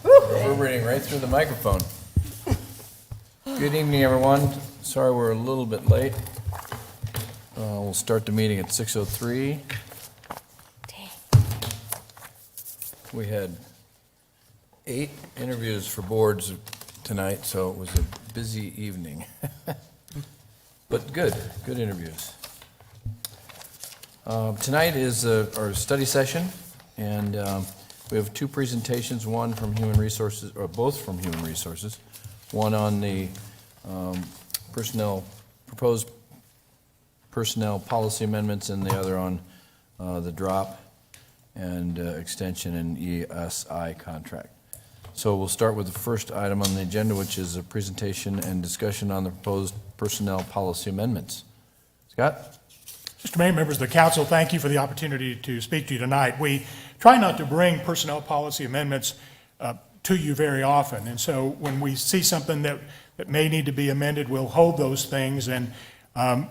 Reverberating right through the microphone. Good evening, everyone. Sorry we're a little bit late. We'll start the meeting at 6:03. We had 8 interviews for boards tonight, so it was a busy evening. But good interviews. Tonight is our study session, and we have 2 presentations, one from Human Resources, or both from Human Resources, one on the proposed personnel policy amendments, and the other on the drop and extension and ESI contract. So we'll start with the first item on the agenda, which is a presentation and discussion on the proposed personnel policy amendments. Scott? Mr. Mayor, members of the council, thank you for the opportunity to speak to you tonight. We try not to bring personnel policy amendments to you very often, and so when we see something that may need to be amended, we'll hold those things. And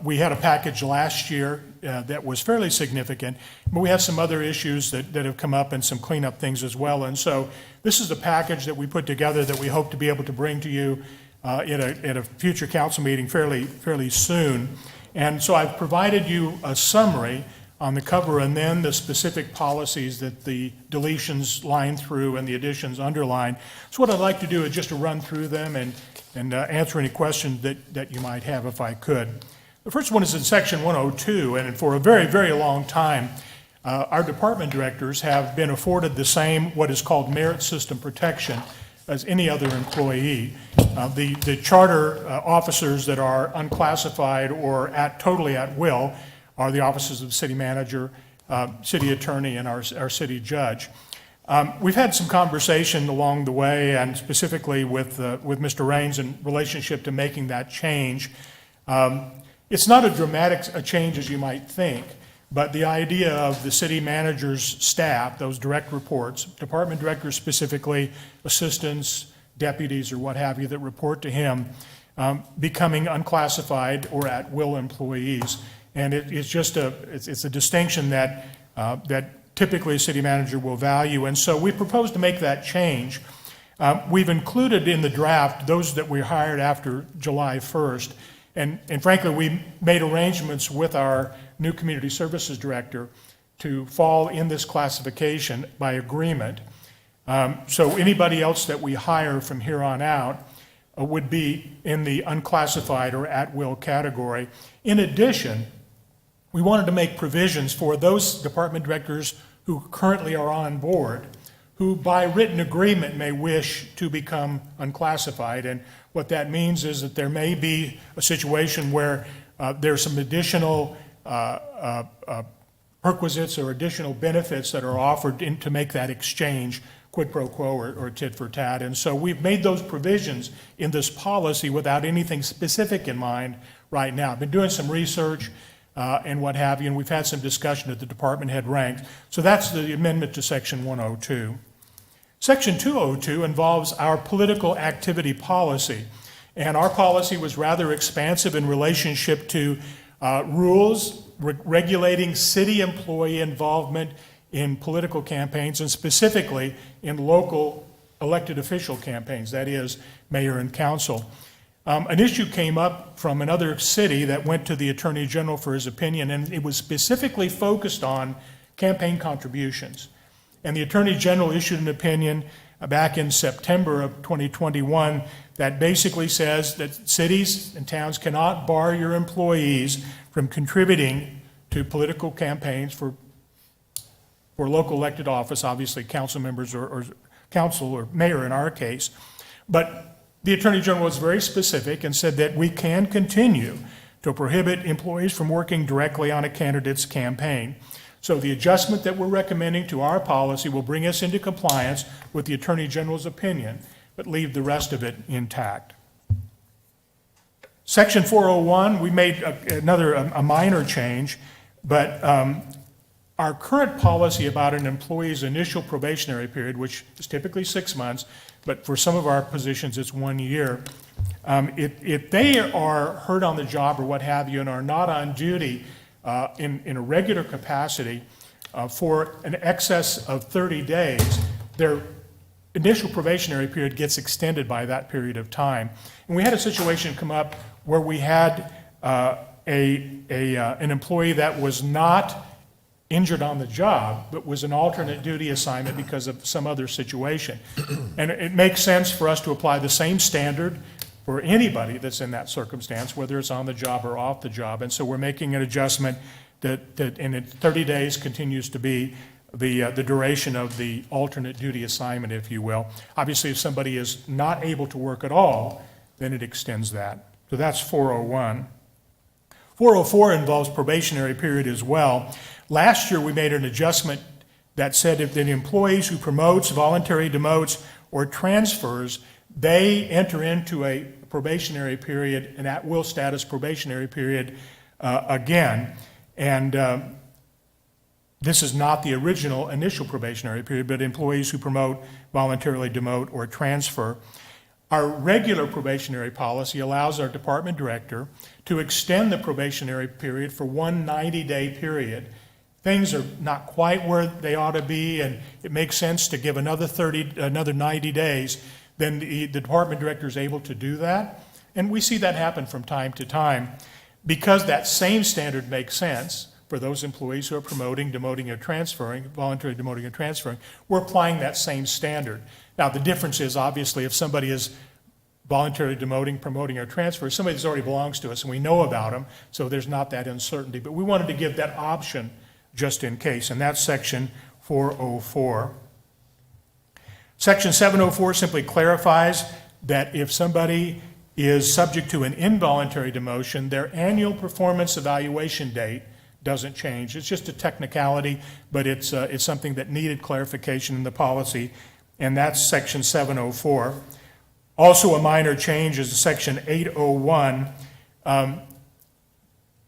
we had a package last year that was fairly significant, but we have some other issues that have come up and some cleanup things as well. And so this is a package that we put together that we hope to be able to bring to you at a future council meeting fairly soon. And so I've provided you a summary on the cover and then the specific policies that the deletions line through and the additions underline. So what I'd like to do is just to run through them and answer any questions that you might have if I could. The first one is in section 102, and for a very, very long time, our department directors have been afforded the same what is called merit system protection as any other employee. The charter officers that are unclassified or totally at will are the offices of the city manager, city attorney, and our city judge. We've had some conversation along the way, and specifically with Mr. Raines in relationship to making that change. It's not a dramatic change as you might think, but the idea of the city manager's staff, those direct reports, department directors specifically, assistants, deputies, or what have you that report to him, becoming unclassified or at-will employees. And it's a distinction that typically a city manager will value. And so we propose to make that change. We've included in the draft those that we hired after July 1st. And frankly, we made arrangements with our new community services director to fall in this classification by agreement. So anybody else that we hire from here on out would be in the unclassified or at-will category. In addition, we wanted to make provisions for those department directors who currently are on board, who by written agreement may wish to become unclassified. And what that means is that there may be a situation where there's some additional perquisites or additional benefits that are offered to make that exchange quid pro quo or tit for tat. And so we've made those provisions in this policy without anything specific in mind right now. I've been doing some research and what have you, and we've had some discussion at the department head ranks. So that's the amendment to section 102. Section 202 involves our political activity policy, and our policy was rather expansive in relationship to rules regulating city employee involvement in political campaigns, and specifically in local elected official campaigns, that is, mayor and council. An issue came up from another city that went to the Attorney General for his opinion, and it was specifically focused on campaign contributions. And the Attorney General issued an opinion back in September of 2021 that basically says that cities and towns cannot bar your employees from contributing to political campaigns for local elected office, obviously council members or council or mayor in our case. But the Attorney General was very specific and said that we can continue to prohibit employees from working directly on a candidate's campaign. So the adjustment that we're recommending to our policy will bring us into compliance with the Attorney General's opinion, but leave the rest of it intact. Section 401, we made a minor change, but our current policy about an employee's initial probationary period, which is typically 6 months, but for some of our positions it's 1 year, if they are hurt on the job or what have you and are not on duty in a regular capacity for an excess of 30 days, their initial probationary period gets extended by that period of time. And we had a situation come up where we had an employee that was not injured on the job, but was an alternate duty assignment because of some other situation. And it makes sense for us to apply the same standard for anybody that's in that circumstance, whether it's on the job or off the job. And so we're making an adjustment that in 30 days continues to be the duration of the alternate duty assignment, if you will. Obviously, if somebody is not able to work at all, then it extends that. So that's 401. 404 involves probationary period as well. Last year, we made an adjustment that said if the employees who promotes, voluntary demotes, or transfers, they enter into a probationary period, an at-will status probationary period again. And this is not the original initial probationary period, but employees who promote, voluntarily demote, or transfer. Our regular probationary policy allows our department director to extend the probationary period for one 90-day period. Things are not quite where they ought to be, and it makes sense to give another 90 days, then the department director is able to do that. And we see that happen from time to time. Because that same standard makes sense for those employees who are promoting, demoting, or transferring, voluntarily demoting or transferring, we're applying that same standard. Now, the difference is obviously if somebody is voluntarily demoting, promoting, or transferring, somebody that already belongs to us and we know about them, so there's not that uncertainty. But we wanted to give that option just in case, and that's section 404. Section 704 simply clarifies that if somebody is subject to an involuntary demotion, their annual performance evaluation date doesn't change. It's just a technicality, but it's something that needed clarification in the policy, and that's section 704. Also a minor change is section 801.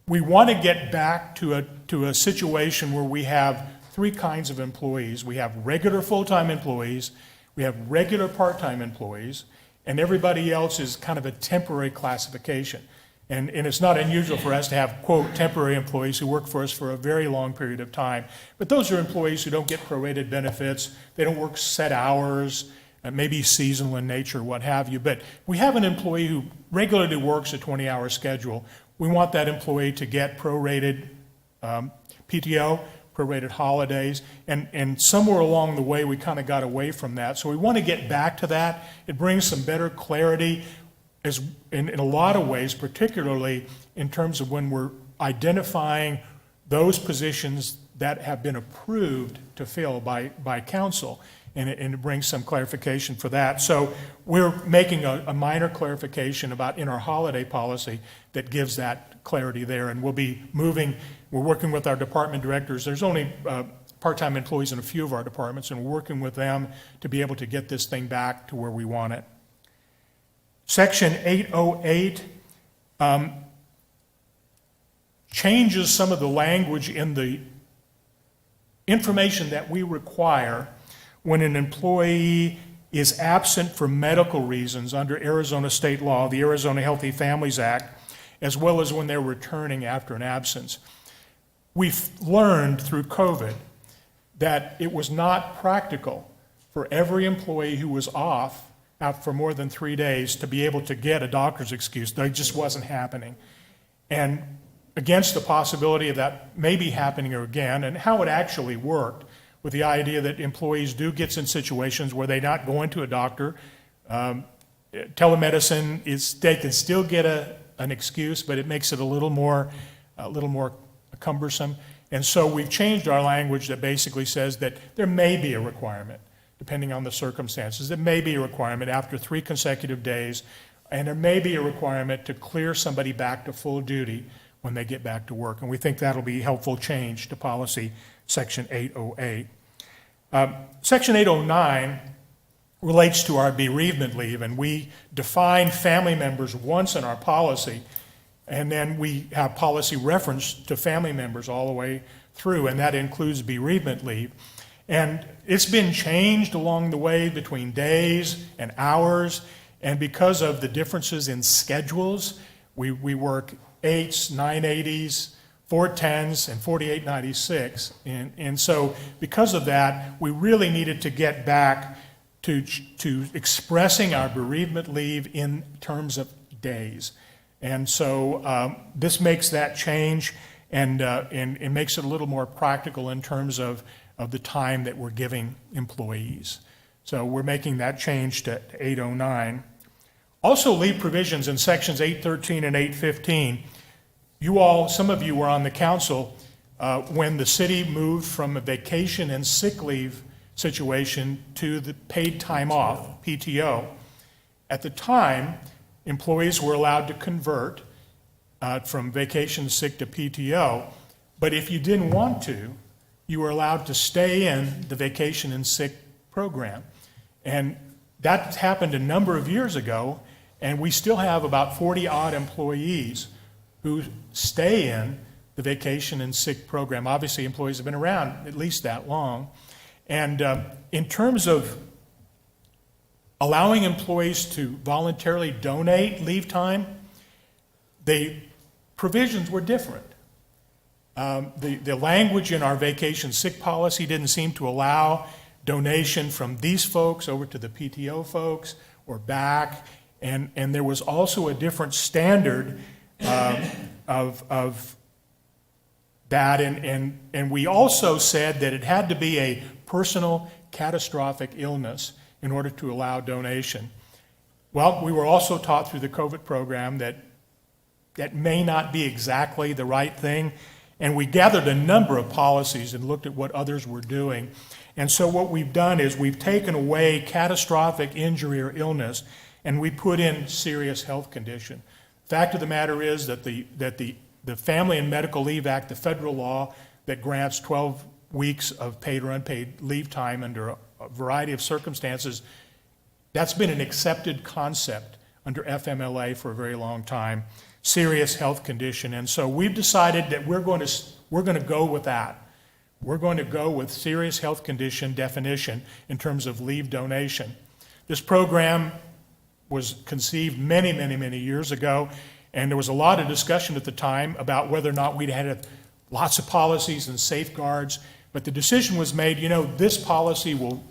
We want to get back to a situation where we have three kinds of employees. We have regular full-time employees, we have regular part-time employees, and everybody else is kind of a temporary classification. And it's not unusual for us to have, quote, temporary employees who work for us for a very long period of time. But those are employees who don't get prorated benefits, they don't work set hours, maybe seasonal in nature, what have you. But we have an employee who regularly works a 20-hour schedule. We want that employee to get prorated PTO, prorated holidays, and somewhere along the way we kind of got away from that. So we want to get back to that. It brings some better clarity in a lot of ways, particularly in terms of when we're identifying those positions that have been approved to fill by council, and it brings some clarification for that. So we're making a minor clarification in our holiday policy that gives that clarity there, and we'll be moving. We're working with our department directors. There's only part-time employees in a few of our departments, and we're working with them to be able to get this thing back to where we want it. Section 808 changes some of the language in the information that we require when an employee is absent for medical reasons under Arizona state law, the Arizona Healthy Families Act, as well as when they're returning after an absence. We've learned through COVID that it was not practical for every employee who was off out for more than 3 days to be able to get a doctor's excuse. That just wasn't happening. And against the possibility of that maybe happening again, and how it actually worked, with the idea that employees do get in situations where they're not going to a doctor. Telemedicine they can still get an excuse, but it makes it a little more cumbersome. And so we've changed our language that basically says that there may be a requirement, depending on the circumstances. There may be a requirement after 3 consecutive days, and there may be a requirement to clear somebody back to full duty when they get back to work. And we think that'll be a helpful change to policy Section 808. Section 809 relates to our bereavement leave, and we define family members once in our policy, and then we have policy reference to family members all the way through, and that includes bereavement leave. And it's been changed along the way between days and hours, and because of the differences in schedules, we work 8s, 980s, 410s, and 4896. And so because of that, we really needed to get back to expressing our bereavement leave in terms of days. And so this makes that change, and it makes it a little more practical in terms of the time that we're giving employees. So we're making that change to 809. Also, leave provisions in sections 813 and 815. You all, some of you were on the council when the city moved from a vacation and sick leave situation to the paid time off, PTO. At the time, employees were allowed to convert from vacation sick to PTO, but if you didn't want to, you were allowed to stay in the vacation and sick program. And that happened a number of years ago, and we still have about 40-odd employees who stay in the vacation and sick program. Obviously, employees have been around at least that long. And in terms of allowing employees to voluntarily donate leave time, the provisions were different. The language in our vacation sick policy didn't seem to allow donation from these folks over to the PTO folks or back. And there was also a different standard of that. And we also said that it had to be a personal catastrophic illness in order to allow donation. Well, we were also taught through the COVID program that that may not be exactly the right thing. And we gathered a number of policies and looked at what others were doing. And so what we've done is we've taken away catastrophic injury or illness, and we put in serious health condition. Fact of the matter is that the Family and Medical Leave Act, the federal law that grants 12 weeks of paid or unpaid leave time under a variety of circumstances, that's been an accepted concept under FMLA for a very long time, serious health condition. And so we've decided that we're going to go with that. We're going to go with serious health condition definition in terms of leave donation. This program was conceived many, many, many years ago, and there was a lot of discussion at the time about whether or not we'd had lots of policies and safeguards, but the decision was made, this policy will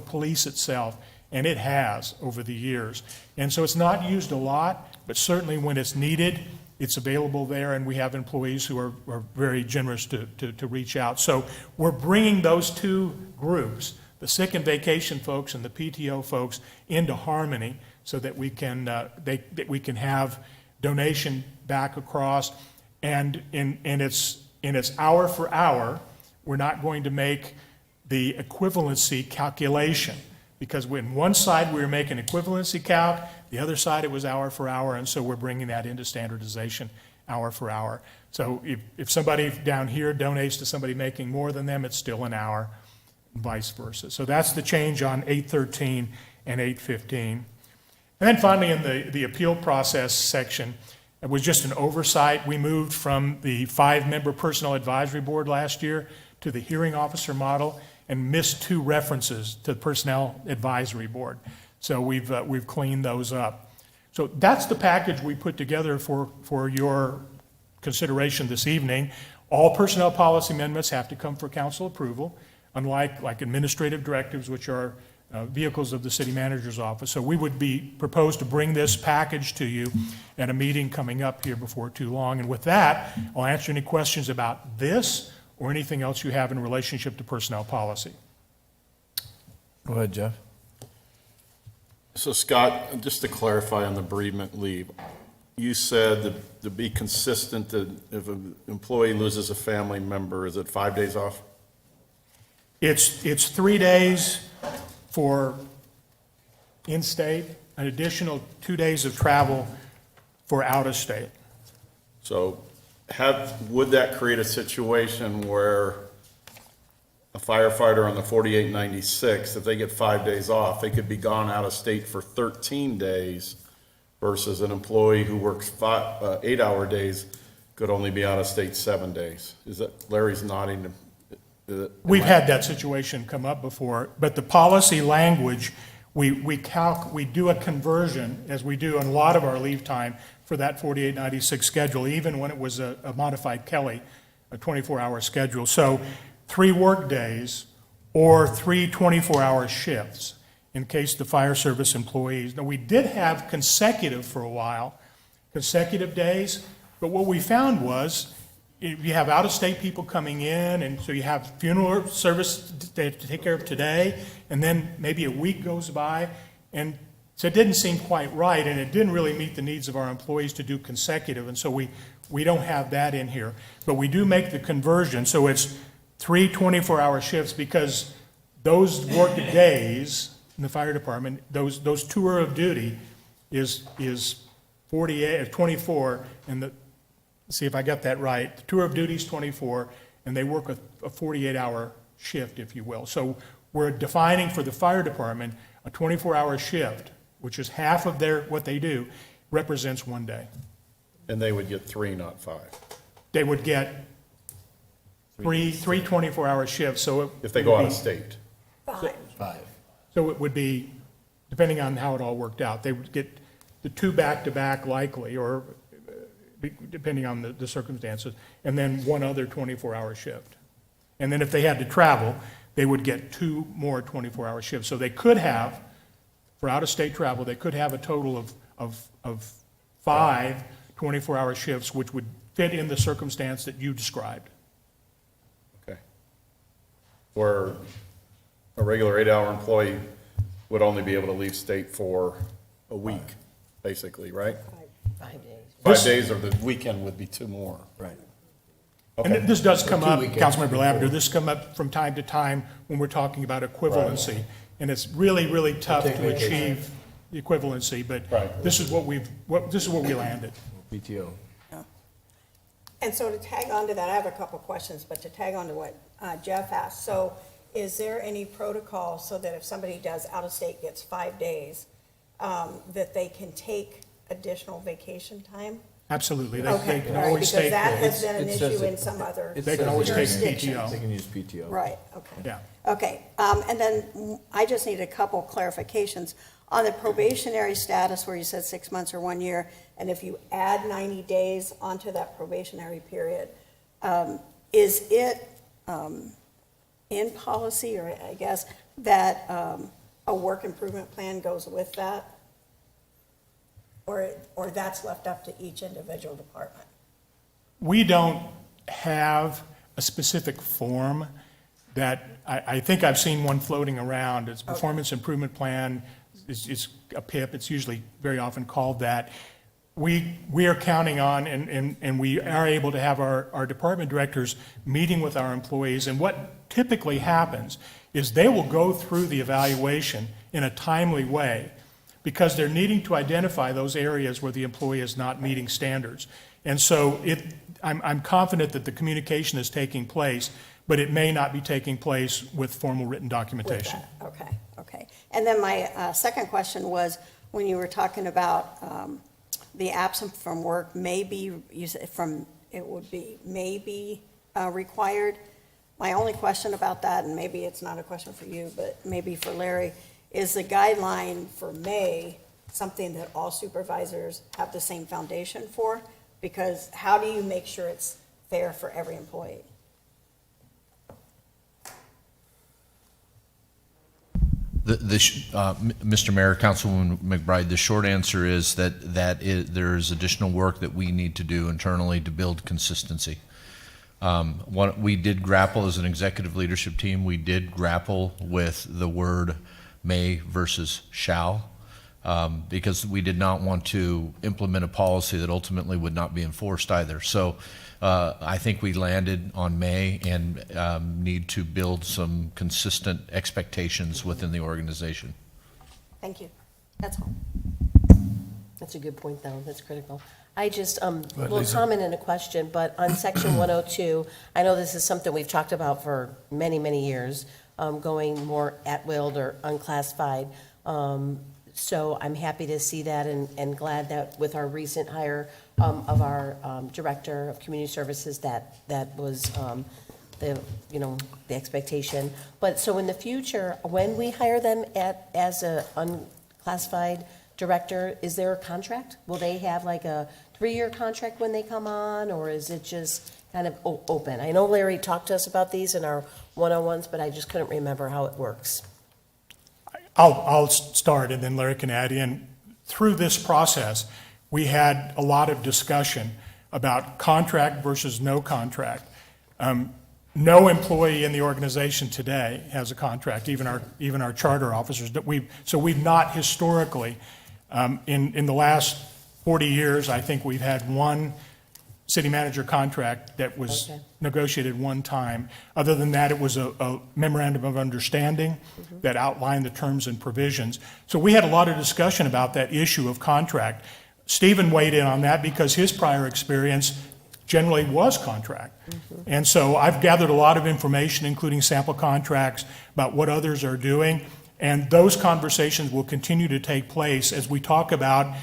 police itself, and it has over the years. And so it's not used a lot, but certainly when it's needed, it's available there, and we have employees who are very generous to reach out. So we're bringing those two groups, the sick and vacation folks and the PTO folks, into harmony so that we can have donation back across. And it's hour for hour. We're not going to make the equivalency calculation, because when one side we were making equivalency calc, the other side it was hour for hour, and so we're bringing that into standardization hour for hour. So if somebody down here donates to somebody making more than them, it's still an hour, and vice versa. So that's the change on 813 and 815. And then finally in the appeal process section, it was just an oversight. We moved from the 5-member personnel advisory board last year to the hearing officer model and missed 2 references to the personnel advisory board. So we've cleaned those up. So that's the package we put together for your consideration this evening. All personnel policy amendments have to come for council approval, unlike administrative directives, which are vehicles of the city manager's office. So we would propose to bring this package to you at a meeting coming up here before too long. And with that, I'll answer any questions about this or anything else you have in relationship to personnel policy. Go ahead, Jeff. So Scott, just to clarify on the bereavement leave, you said that to be consistent, that if an employee loses a family member, is it 5 days off? It's 3 days for in-state, an additional 2 days of travel for out-of-state. So would that create a situation where a firefighter on the 4896, if they get 5 days off, they could be gone out of state for 13 days versus an employee who works 8-hour days could only be out of state 7 days? Is that, Larry's nodding. We've had that situation come up before, but the policy language, we do a conversion, as we do on a lot of our leave time, for that 4896 schedule, even when it was a modified Kelly, a 24-hour schedule. So 3 work days or 3 24-hour shifts. in case the fire service employees. Now, we did have consecutive for a while, consecutive days, but what we found was if you have out-of-state people coming in, and so you have funeral service to take care of today, and then maybe a week goes by, and so it didn't seem quite right, and it didn't really meet the needs of our employees to do consecutive, and so we don't have that in here. But we do make the conversion, so it's 3 24-hour shifts, because those work days in the fire department, those tour of duty is 48, 24, and let's see if I got that right. The tour of duty is 24, and they work a 48-hour shift, if you will. So we're defining for the fire department a 24-hour shift, which is half of what they do, represents 1 day. And they would get 3, not 5, They would get three 24-hour shifts, so it if they go out of state. 5. So it would be, depending on how it all worked out, they would get the 2 back-to-back likely, or depending on the circumstances, and then 1 other 24-hour shift. And then if they had to travel, they would get 2 more 24-hour shifts. So they could have, for out-of-state travel, they could have a total of 5 24-hour shifts, which would fit in the circumstance that you described. Okay. Where a regular 8-hour employee would only be able to leave state for a week, basically, right? 5 days. 5 days, or the weekend would be 2 more. Right. And this does come up, weekends Councilmember Lavender, this come up from time to time when we're talking about equivalency. And it's really, really tough Take to vacation. achieve the equivalency, but Right. this is what we landed. PTO. And so to tag on to that, I have a couple questions, but to tag on to what Jeff asked, so is there any protocol so that if somebody does out-of-state, gets 5 days, that they can take additional vacation time? Absolutely. They Okay, can all right, always because take, that has been an It says issue it- in some other it they can always take jurisdictions. PTO. They can use PTO. Right, okay. Yeah. Okay, and then I just need a couple clarifications. On the probationary status where you said 6 months or 1 year, and if you add 90 days onto that probationary period, is it in policy, or I guess, that a work improvement plan goes with that? Or that's left up to each individual department? We don't have a specific form that, I think I've seen one floating around. It's a performance improvement plan. It's a PIP. It's usually very often called that. We are counting on, and we are able to have our department directors meeting with our employees. And what typically happens is they will go through the evaluation in a timely way, because they're needing to identify those areas where the employee is not meeting standards. And so I'm confident that the communication is taking place, but it may not be taking place with formal written documentation. With that. Okay. And then my second question was, when you were talking about the absence from work may be, you said may be required. My only question about that, and maybe it's not a question for you, but maybe for Larry, is the guideline for May something that all supervisors have the same foundation for? Because how do you make sure it's fair for every employee? Mr. Mayor, Councilwoman McBride, the short answer is that there is additional work that we need to do internally to build consistency. We did grapple as an executive leadership team, we did grapple with the word may versus shall, because we did not want to implement a policy that ultimately would not be enforced either. So I think we landed on may and need to build some consistent expectations within the organization. Thank you. That's all. That's a good point, though. That's critical. I just, little comment and a question, but on section 102, I know this is something we've talked about for many, many years, going more at-will or unclassified. So I'm happy to see that and glad that with our recent hire of our Director of Community Services, that was the expectation. But so in the future, when we hire them as a unclassified director, is there a contract? Will they have like a 3-year contract when they come on, or is it just kind of open? I know Larry talked to us about these in our one-on-ones, but I just couldn't remember how it works. I'll start and then Larry can add in. Through this process, we had a lot of discussion about contract versus no contract. No employee in the organization today has a contract, even our charter officers. So we've not historically, in the last 40 years, I think we've had one city manager contract that was Okay. negotiated one time. Other than that, it was a memorandum of understanding that outlined the terms and provisions. So we had a lot of discussion about that issue of contract. Stephen weighed in on that because his prior experience generally was contract. And so I've gathered a lot of information, including sample contracts, about what others are doing. And those conversations will continue to take place as we talk about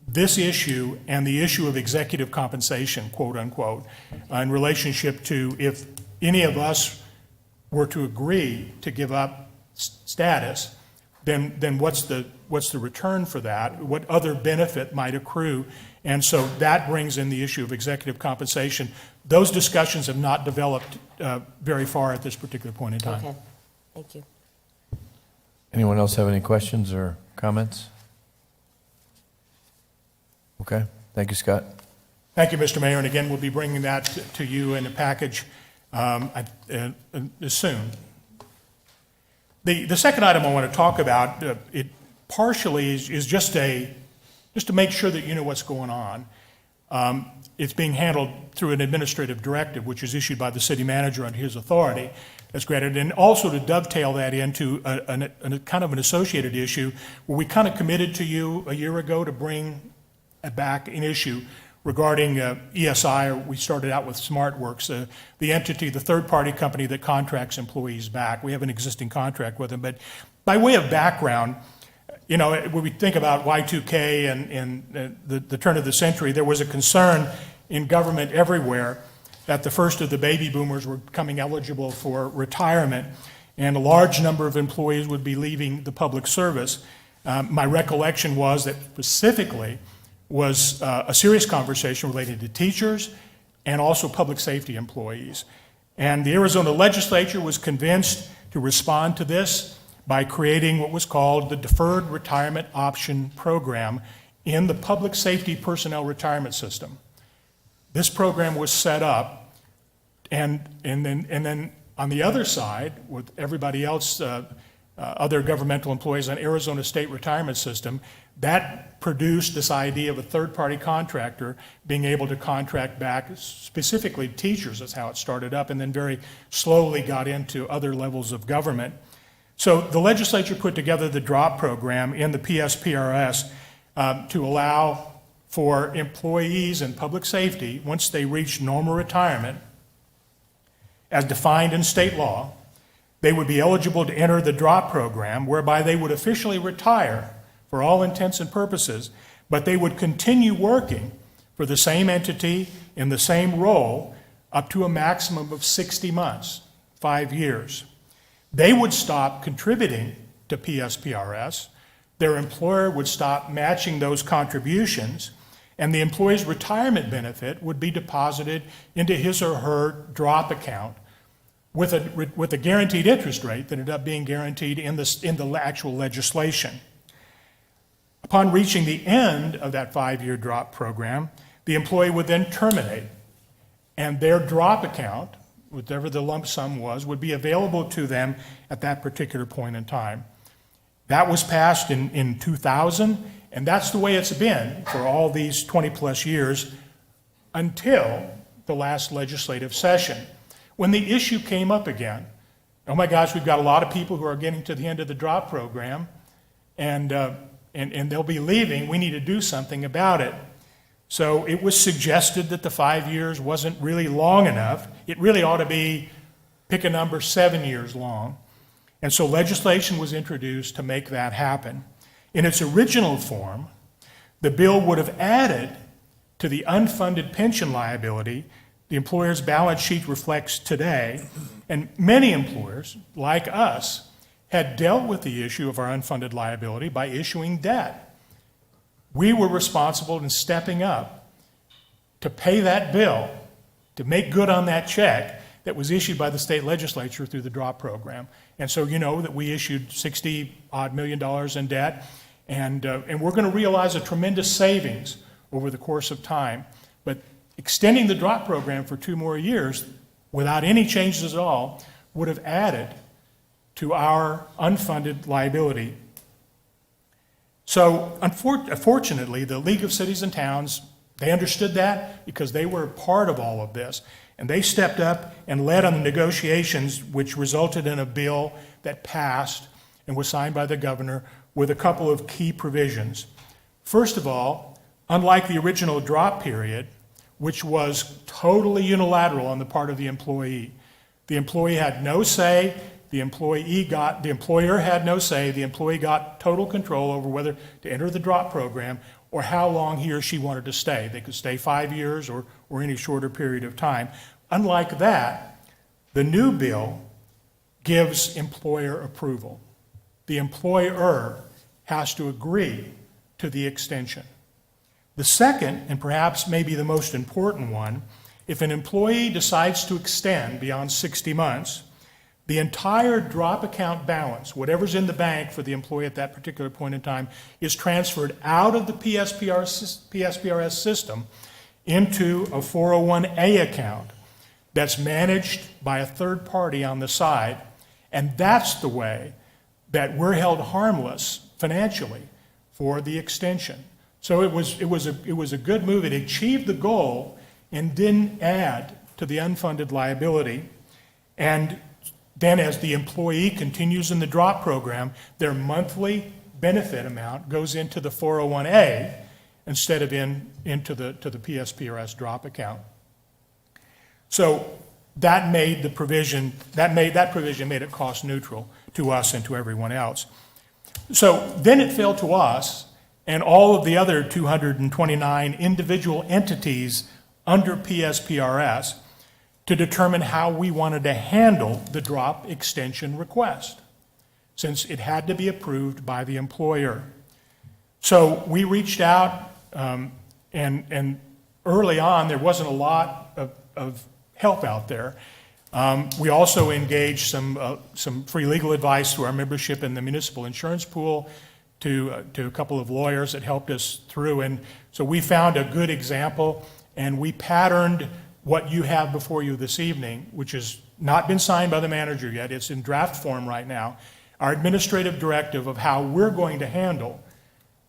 this issue and the issue of executive compensation, quote unquote, in relationship to if any of us were to agree to give up status, then what's the return for that? What other benefit might accrue? And so that brings in the issue of executive compensation. Those discussions have not developed very far at this particular point in time. Okay, thank you. Anyone else have any questions or comments? Okay, thank you, Scott. Thank you, Mr. Mayor, and again, we'll be bringing that to you in a package soon. The second item I want to talk about, it partially is just to make sure that you know what's going on. It's being handled through an administrative directive, which is issued by the city manager on his authority, that's granted, and also to dovetail that into a kind of an associated issue where we kind of committed to you a year ago to bring back an issue regarding ESI, or we started out with SmartWorks, the entity, the third-party company that contracts employees back. We have an existing contract with them, but by way of background, you know, when we think about Y2K and the turn of the century, there was a concern in government everywhere that the first of the baby boomers were becoming eligible for retirement, and a large number of employees would be leaving the public service. My recollection was that specifically was a serious conversation related to teachers and also public safety employees. And the Arizona legislature was convinced to respond to this by creating what was called the Deferred Retirement Option Program in the Public Safety Personnel Retirement System. This program was set up, and then on the other side, with everybody else, other governmental employees on Arizona State Retirement System, that produced this idea of a third-party contractor being able to contract back, specifically teachers is how it started up, and then very slowly got into other levels of government. So the legislature put together the DROP program in the PSPRS to allow for employees in public safety, once they reach normal retirement, as defined in state law, they would be eligible to enter the DROP program, whereby they would officially retire for all intents and purposes, but they would continue working for the same entity in the same role up to a maximum of 60 months, 5 years. They would stop contributing to PSPRS, their employer would stop matching those contributions, and the employee's retirement benefit would be deposited into his or her DROP account with a guaranteed interest rate that ended up being guaranteed in the actual legislation. Upon reaching the end of that 5-year DROP program, the employee would then terminate, and their DROP account, whatever the lump sum was, would be available to them at that particular point in time. That was passed in 2000, and that's the way it's been for all these 20-plus years until the last legislative session, when the issue came up again. Oh my gosh, we've got a lot of people who are getting to the end of the DROP program, and they'll be leaving. We need to do something about it. So it was suggested that the 5 years wasn't really long enough. It really ought to be, pick a number, 7 years long. And so legislation was introduced to make that happen. In its original form, the bill would have added to the unfunded pension liability the employer's balance sheet reflects today, and many employers, like us, had dealt with the issue of our unfunded liability by issuing debt. We were responsible in stepping up to pay that bill, to make good on that check, that was issued by the state legislature through the DROP program. And so you know that we issued $60-odd million in debt, and we're going to realize a tremendous savings over the course of time. But extending the DROP program for 2 more years without any changes at all would have added to our unfunded liability. So unfortunately, the League of Cities and Towns, they understood that because they were part of all of this. And they stepped up and led on the negotiations, which resulted in a bill that passed and was signed by the governor with a couple of key provisions. First of all, unlike the original drop period, which was totally unilateral on the part of the employee had no say, the employer had no say, the employee got total control over whether to enter the drop program or how long he or she wanted to stay. They could stay 5 years or any shorter period of time. Unlike that, the new bill gives employer approval. The employer has to agree to the extension. The second, and perhaps maybe the most important one, if an employee decides to extend beyond 60 months, the entire drop account balance, whatever's in the bank for the employee at that particular point in time, is transferred out of the PSPRS system into a 401A account that's managed by a third party on the side, and that's the way that we're held harmless financially for the extension. So it was a good move. It achieved the goal and didn't add to the unfunded liability. And then as the employee continues in the drop program, their monthly benefit amount goes into the 401A instead of into the PSPRS drop account. So that provision made it cost neutral to us and to everyone else. So then it fell to us and all of the other 229 individual entities under PSPRS to determine how we wanted to handle the drop extension request, since it had to be approved by the employer. So we reached out, and early on, there wasn't a lot of help out there. We also engaged some free legal advice through our membership in the municipal insurance pool to a couple of lawyers that helped us through. And so we found a good example, and we patterned what you have before you this evening, which has not been signed by the manager yet. It's in draft form right now. Our administrative directive of how we're going to handle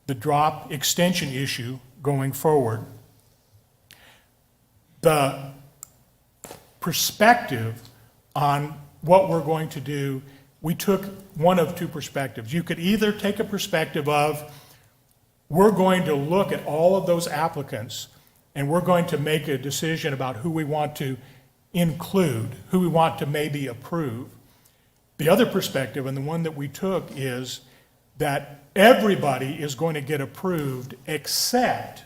the drop extension issue going forward. The perspective on what we're going to do, we took one of two perspectives. You could either take a perspective of, we're going to look at all of those applicants and we're going to make a decision about who we want to include, who we want to maybe approve. The other perspective, and the one that we took, is that everybody is going to get approved except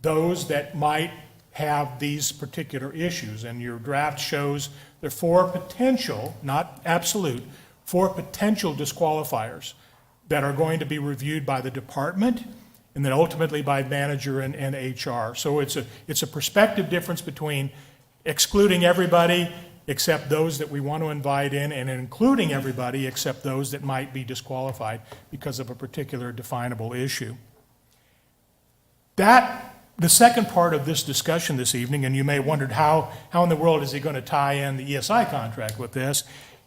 those that might have these particular issues. And your draft shows there are 4 potential, not absolute, 4 potential disqualifiers that are going to be reviewed by the department and then ultimately by manager and HR. So it's a perspective difference between excluding everybody except those that we want to invite in, and including everybody except those that might be disqualified because of a particular definable issue. The second part of this discussion this evening, and you may have wondered how in the world is he going to tie in the ESI contract with this,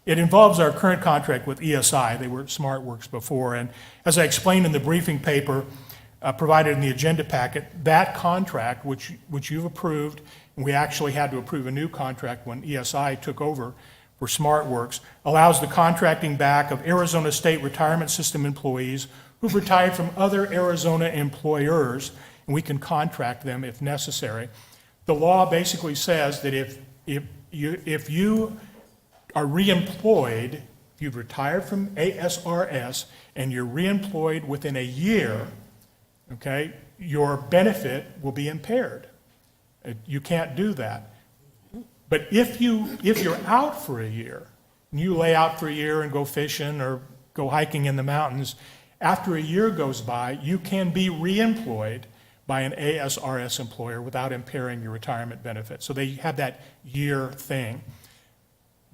it involves our current contract with ESI. They were SmartWorks before, and as I explained in the briefing paper provided in the agenda packet, that contract, which you've approved, and we actually had to approve a new contract when ESI took over for SmartWorks, allows the contracting back of Arizona State Retirement System employees who've retired from other Arizona employers, and we can contract them if necessary. The law basically says that if you are reemployed, if you've retired from ASRS and you're reemployed within a year, okay, your benefit will be impaired. You can't do that. But if you're out for a year, and you lay out for a year and go fishing or go hiking in the mountains, after a year goes by, you can be reemployed by an ASRS employer without impairing your retirement benefit. So they have that year thing.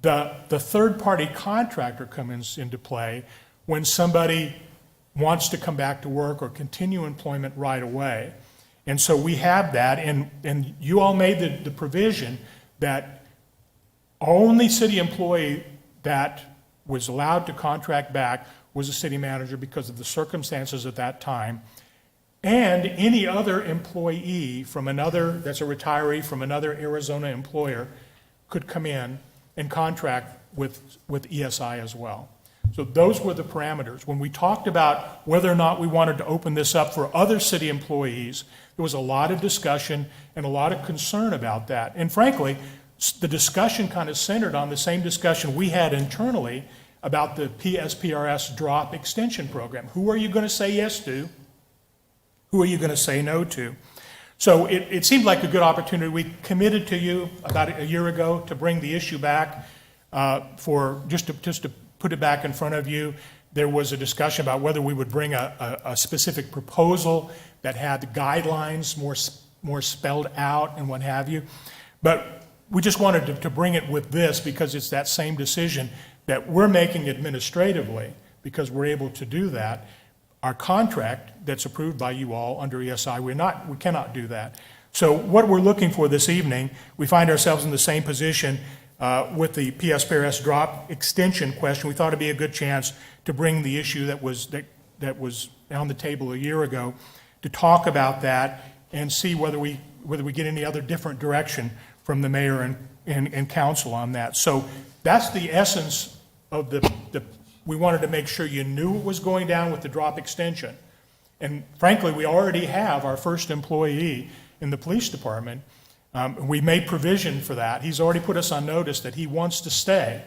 The third-party contractor comes into play when somebody wants to come back to work or continue employment right away. And so we have that, and you all made the provision that only city employee that was allowed to contract back was a city manager because of the circumstances at that time. And any other employee from another, that's a retiree from another Arizona employer, could come in and contract with ESI as well. So those were the parameters. When we talked about whether or not we wanted to open this up for other city employees, there was a lot of discussion and a lot of concern about that. And frankly, the discussion kind of centered on the same discussion we had internally about the PSPRS drop extension program. Who are you going to say yes to? Who are you going to say no to? So it seemed like a good opportunity. We committed to you about a year ago to bring the issue back for just to put it back in front of you. There was a discussion about whether we would bring a specific proposal that had the guidelines more spelled out and what have you. But we just wanted to bring it with this because it's that same decision that we're making administratively because we're able to do that. Our contract that's approved by you all under ESI, we cannot do that. So what we're looking for this evening, we find ourselves in the same position with the PSPRS drop extension question. We thought it'd be a good chance to bring the issue that was on the table a year ago to talk about that and see whether we get any other different direction from the mayor and council on that. So that's the essence of we wanted to make sure you knew what was going down with the drop extension. And frankly, we already have our first employee in the police department. We made provision for that. He's already put us on notice that he wants to stay,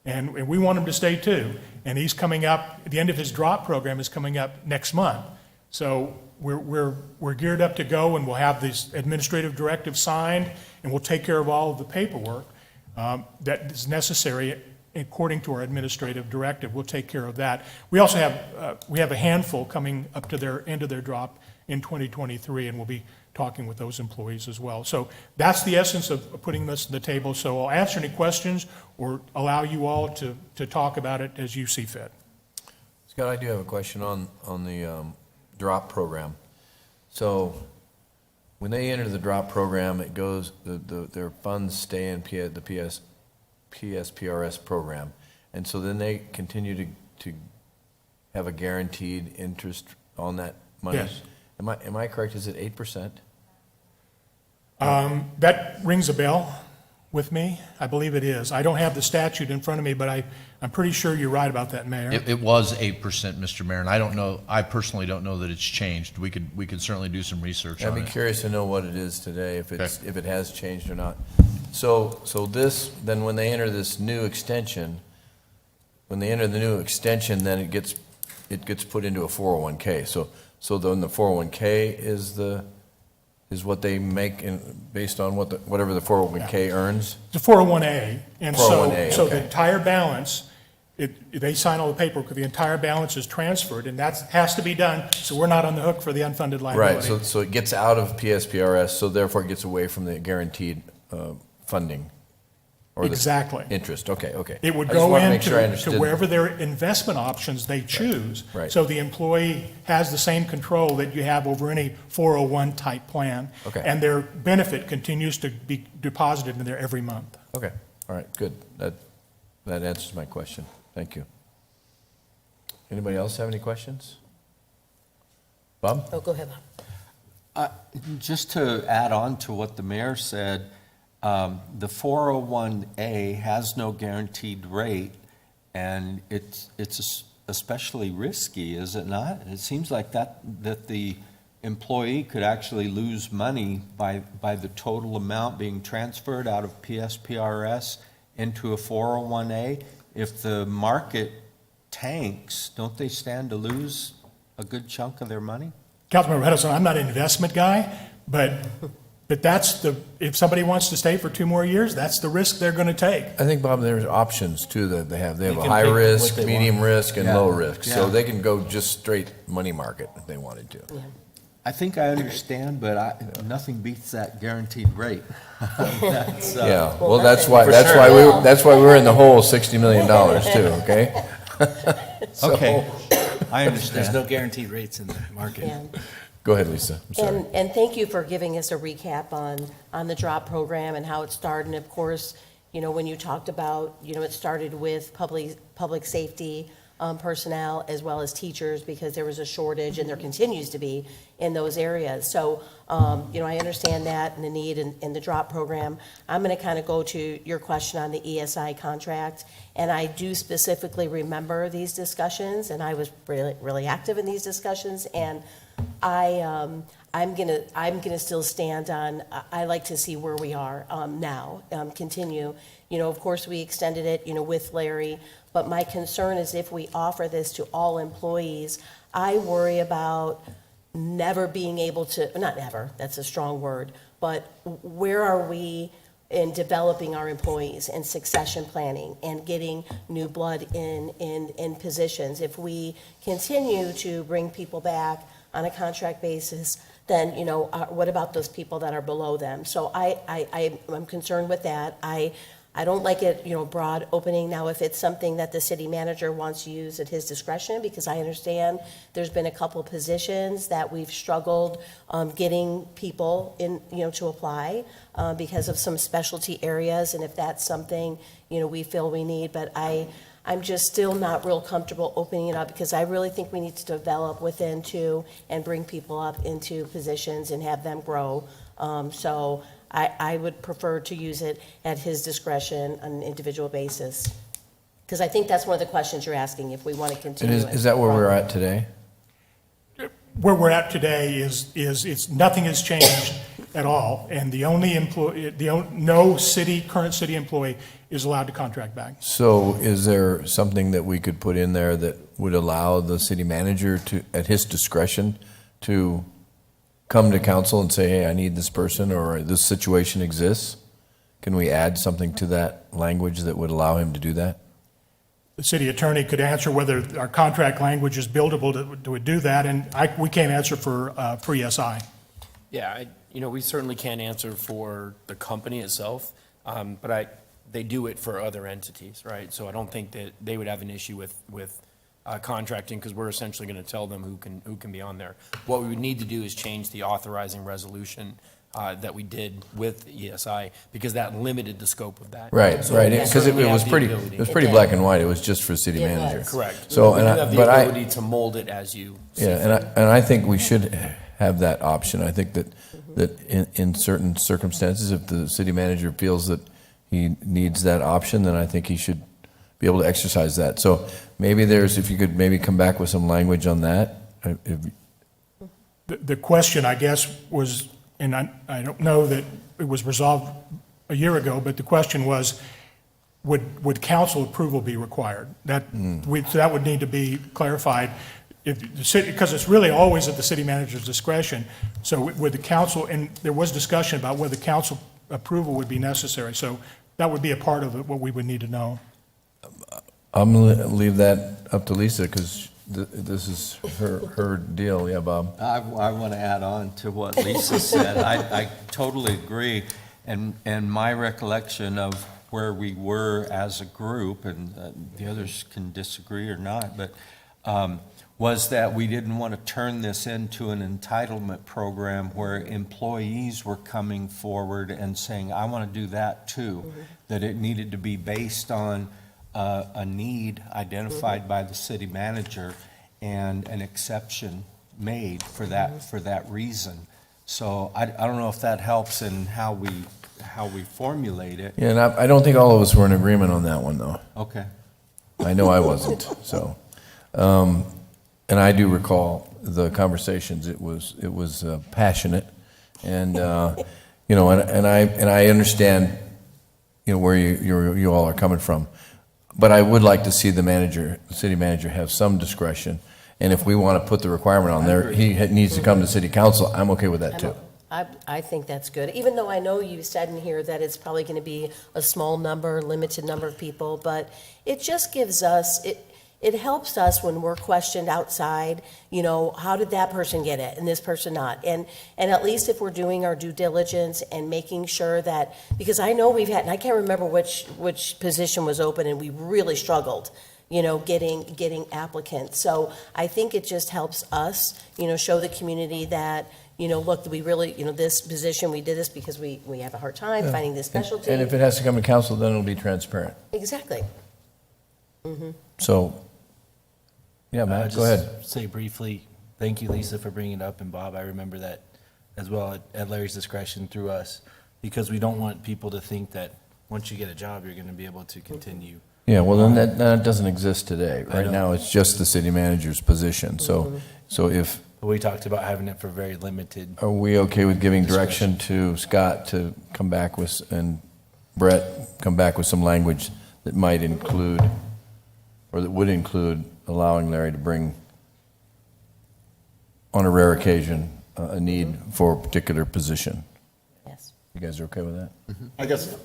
and we want him to stay too. And he's coming up, the end of his drop program is coming up next month. So we're geared up to go, and we'll have these administrative directives signed, and we'll take care of all of the paperwork that is necessary according to our administrative directive. We'll take care of that. We also have a handful coming up to their end of their drop in 2023, and we'll be talking with those employees as well. So that's the essence of putting this on the table. So I'll answer any questions or allow you all to talk about it as you see fit. Scott, I do have a question on the drop program. So when they enter the drop program, it goes, their funds stay in the PSPRS program. And so then they continue to have a guaranteed interest on that money? Yes. Am I correct? Is it 8%? That rings a bell with me. I believe it is. I don't have the statute in front of me, but I'm pretty sure you're right about that, Mayor. It was 8%, Mr. Mayor, and I don't know, I personally don't know that it's changed. We could certainly do some research I'd on be it. curious to know what it is today, if Okay. it has changed or not. So this, then when they enter this new extension, then it gets put into a 401K. So then the 401K is what they make based on whatever the 401K earns? It's a 401A, and 401A, so okay. the entire balance, they sign all the paperwork, the entire balance is transferred, and that has to be done, so we're not on the hook for the unfunded liability. Right, so it gets out of PSPRS, so therefore it gets away from the guaranteed funding? Or the Exactly. interest, okay. It would I just go wanted to make sure I into understood. wherever their investment options they choose. right. So the employee has the same control that you have over any 401 type plan. Okay. And their benefit continues to be deposited in there every month. Okay, all right, good. That answers my question. Thank you. Anybody else have any questions? Bob? Oh, go ahead, Bob. Just to add on to what the mayor said, the 401A has no guaranteed rate, and it's especially risky, is it not? It seems like that the employee could actually lose money by the total amount being transferred out of PSPRS into a 401A. If the market tanks, don't they stand to lose a good chunk of their money? Councilmember Huddleston, I'm not an investment guy, but that's if somebody wants to stay for 2 more years, that's the risk they're going to take. I think, Bob, there's options too that they have. They have a can high pick what risk, they medium want. risk, and Yeah. low risk. So Yeah. they can go just straight money market if they wanted to. I think I understand, but nothing beats that guaranteed rate. That's, Yeah, well, that's why we were in the hole $60 million too, okay? So- Okay, I There's no understand. guaranteed rates in the market. And, Go ahead, Lisa, I'm sorry. and thank you for giving us a recap on the DROP program and how it started. And of course, you know, when you talked about, you know, it started with public safety personnel as well as teachers, because there was a shortage, and there continues to be in those areas. So, you know, I understand that and the need in the DROP program. I'm going to kind of go to your question on the ESI contract, and I do specifically remember these discussions, and I was really active in these discussions, and I'm gonna still stand on, I like to see where we are now, continue. You know, of course, we extended it, you know, with Larry, but my concern is if we offer this to all employees, I worry about never being able to, not never, that's a strong word, but where are we in developing our employees and succession planning and getting new blood in positions? If we continue to bring people back on a contract basis, then, you know, what about those people that are below them? So I'm concerned with that. I don't like it, you know, broad opening. Now, if it's something that the city manager wants to use at his discretion, because I understand there's been a couple positions that we've struggled getting people in, you know, to apply because of some specialty areas, and if that's something, you know, we feel we need, but I'm just still not real comfortable opening it up, because I really think we need to develop within too and bring people up into positions and have them grow. So I would prefer to use it at his discretion on an individual basis. Because I think that's one of the questions you're asking, if we want to And continue. is that where we're at today? Where we're at today is nothing has changed at all, and the only employee, no current city employee is allowed to contract back. So is there something that we could put in there that would allow the city manager to, at his discretion, to come to council and say, hey, I need this person, or this situation exists? Can we add something to that language that would allow him to do that? The city attorney could answer whether our contract language is buildable to do that, and we can't answer for ESI. Yeah, you know, we certainly can't answer for the company itself, but they do it for other entities, right? So I don't think that they would have an issue with contracting, because we're essentially going to tell them who can be on there. What we would need to do is change the authorizing resolution that we did with ESI, because that limited the scope of that. Right, So right, we because it certainly was have the pretty, ability. it was pretty black and white, it was just for city It manager. was. Correct. So, We and do I- have the but I- ability to mold it as you see Yeah, fit. and I think we should have that option. I think that in certain circumstances, if the city manager feels that he needs that option, then I think he should be able to exercise that. So maybe if you could maybe come back with some language on that. The question, I guess, was, and I don't know that it was resolved a year ago, but the question was, would council approval be required? So that would need to be clarified. If the city, because it's really always at the city manager's discretion. So would the council, and there was discussion about whether council approval would be necessary. So that would be a part of it, what we would need to know. I'm going to leave that up to Lisa, because this is her deal. Yeah, Bob? I want to add on to what Lisa said. I totally agree. And my recollection of where we were as a group, and the others can disagree or not, but was that we didn't want to turn this into an entitlement program where employees were coming forward and saying, I want to do that too. Mm-hmm. That it needed to be based on a need identified by the city manager and an exception made for that reason. So I don't know if that helps in how we formulate it. Yeah, and I don't think all of us were in agreement on that one, though. Okay. I know I wasn't, so. And I do recall the conversations. It was passionate, and you know, and I understand, you know, where you all are coming from. But I would like to see the city manager have some discretion. And if we want to put the requirement on there, he needs to come to city council. I'm okay with that too. I think that's good, even though I know you said in here that it's probably going to be a small number, limited number of people, but it just gives us, it helps us when we're questioned outside, you know, how did that person get it and this person not? And at least if we're doing our due diligence and making sure that, because I know we've had, and I can't remember which position was open, and we really struggled, you know, getting applicants. So I think it just helps us, you know, show the community that, you know, look, we really, you know, this position, we did this because we have a hard time finding this specialty. And if it has to come to council, then it'll be transparent. Exactly. So, yeah, Matt, go ahead. Just say briefly, thank you, Lisa, for bringing it up, and Bob, I remember that as well at Larry's discretion through us, because we don't want people to think that once you get a job, you're going to be able to continue. Yeah, well, then that doesn't exist today. I Right know. now, it's just the city manager's position. So if, But we talked about having it for very limited. are we okay with giving direction to Scott to come back with, and Brett, come back with some language that might include, or that would include allowing Larry to bring, on a rare occasion, a need for a particular position? Yes. You guys are okay with that? I guess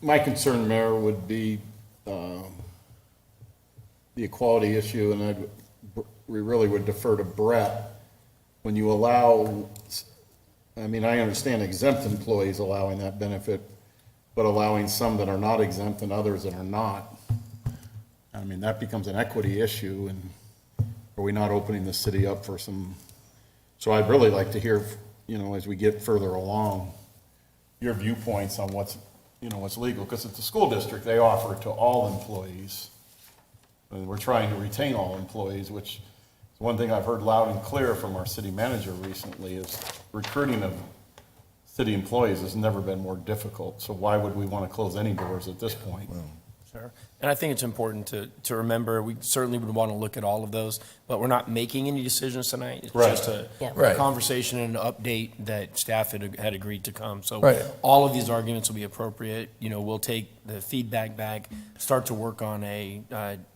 my concern, Mayor, would be the equality issue, and we really would defer to Brett. When you allow, I mean, I understand exempt employees allowing that benefit, but allowing some that are not exempt and others that are not, I mean, that becomes an equity issue, and are we not opening the city up for some, so I'd really like to hear, you know, as we get further along, your viewpoints on what's, you know, what's legal, because at the school district, they offer it to all employees. And we're trying to retain all employees, which is one thing I've heard loud and clear from our city manager recently, is recruiting of city employees has never been more difficult. So why would we want to close any doors at this point? Sure. And I think it's important to remember, we certainly would want to look at all of those, but we're not making any decisions tonight. It's Right. just a Yeah. Right. conversation and an update that staff had agreed to come. So Right. all of these arguments will be appropriate. You know, we'll take the feedback back, start to work on a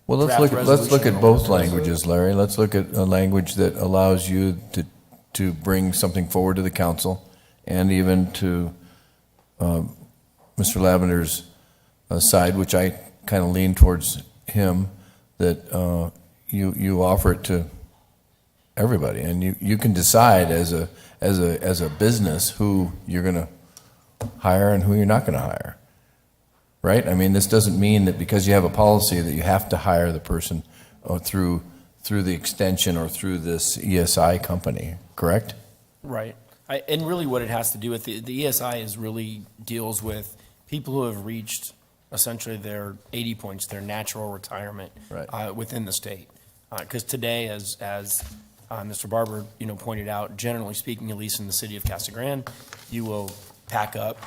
Well, let's draft look at resolution. both languages, Larry. Let's look at a language that allows you to bring something forward to the council, and even to Mr. Lavender's side, which I kind of lean towards him, that you offer it to everybody, and you can decide as a business who you're going to hire and who you're not going to hire. Right? I mean, this doesn't mean that because you have a policy that you have to hire the person through the extension or through this ESI company, correct? Right. And really what it has to do with, the ESI is really deals with people who have reached essentially their 80 points, their natural retirement Right. within the state. Because today, as Mr. Barber, you know, pointed out, generally speaking, at least in the city of Casa Grande, you will pack up,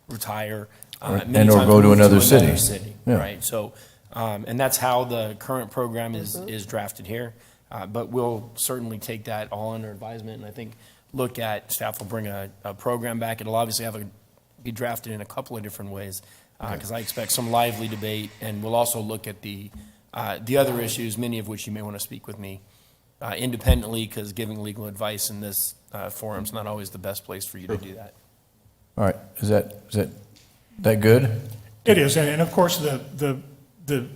retire, many and or times go to move another city. Yeah. Right? So, and that's how the current program is drafted here. But we'll certainly take that all under advisement, and I think look at, staff will bring a program back. It'll obviously be drafted in a couple of different ways, because I expect some lively debate, and we'll also look at the other issues, many of which you may want to speak with me independently, because giving legal advice in this forum is not always the best place for you to do that. All right, is that good? It is, and of course, the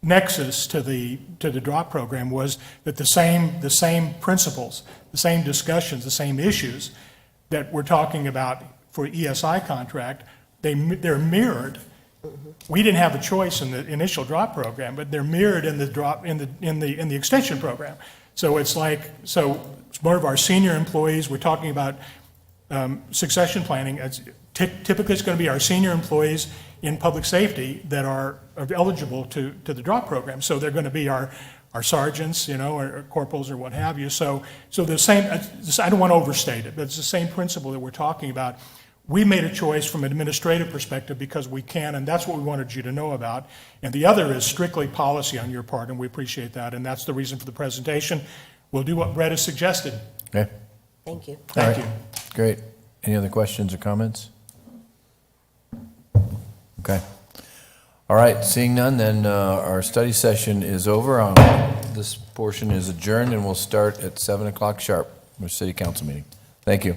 nexus to the DROP program was that the same principles, the same discussions, the same issues that we're talking about for ESI contract, they're mirrored. We didn't have a choice in the initial DROP program, but they're mirrored in the DROP, in the extension program. So it's it's more of our senior employees, we're talking about succession planning. Typically, it's going to be our senior employees in public safety that are eligible to the DROP program. So they're going to be our sergeants, you know, or corporals or what have you. So the same, I don't want to overstate it, but it's the same principle that we're talking about. We made a choice from an administrative perspective because we can, and that's what we wanted you to know about. And the other is strictly policy on your part, and we appreciate that. And that's the reason for the presentation. We'll do what Brett has suggested. Okay, Thank you. Thank All you. right. Great. Any other questions or comments? Okay. All right, seeing none, then our study session is over. This portion is adjourned, and we'll start at 7 o'clock sharp, our city council meeting. Thank you.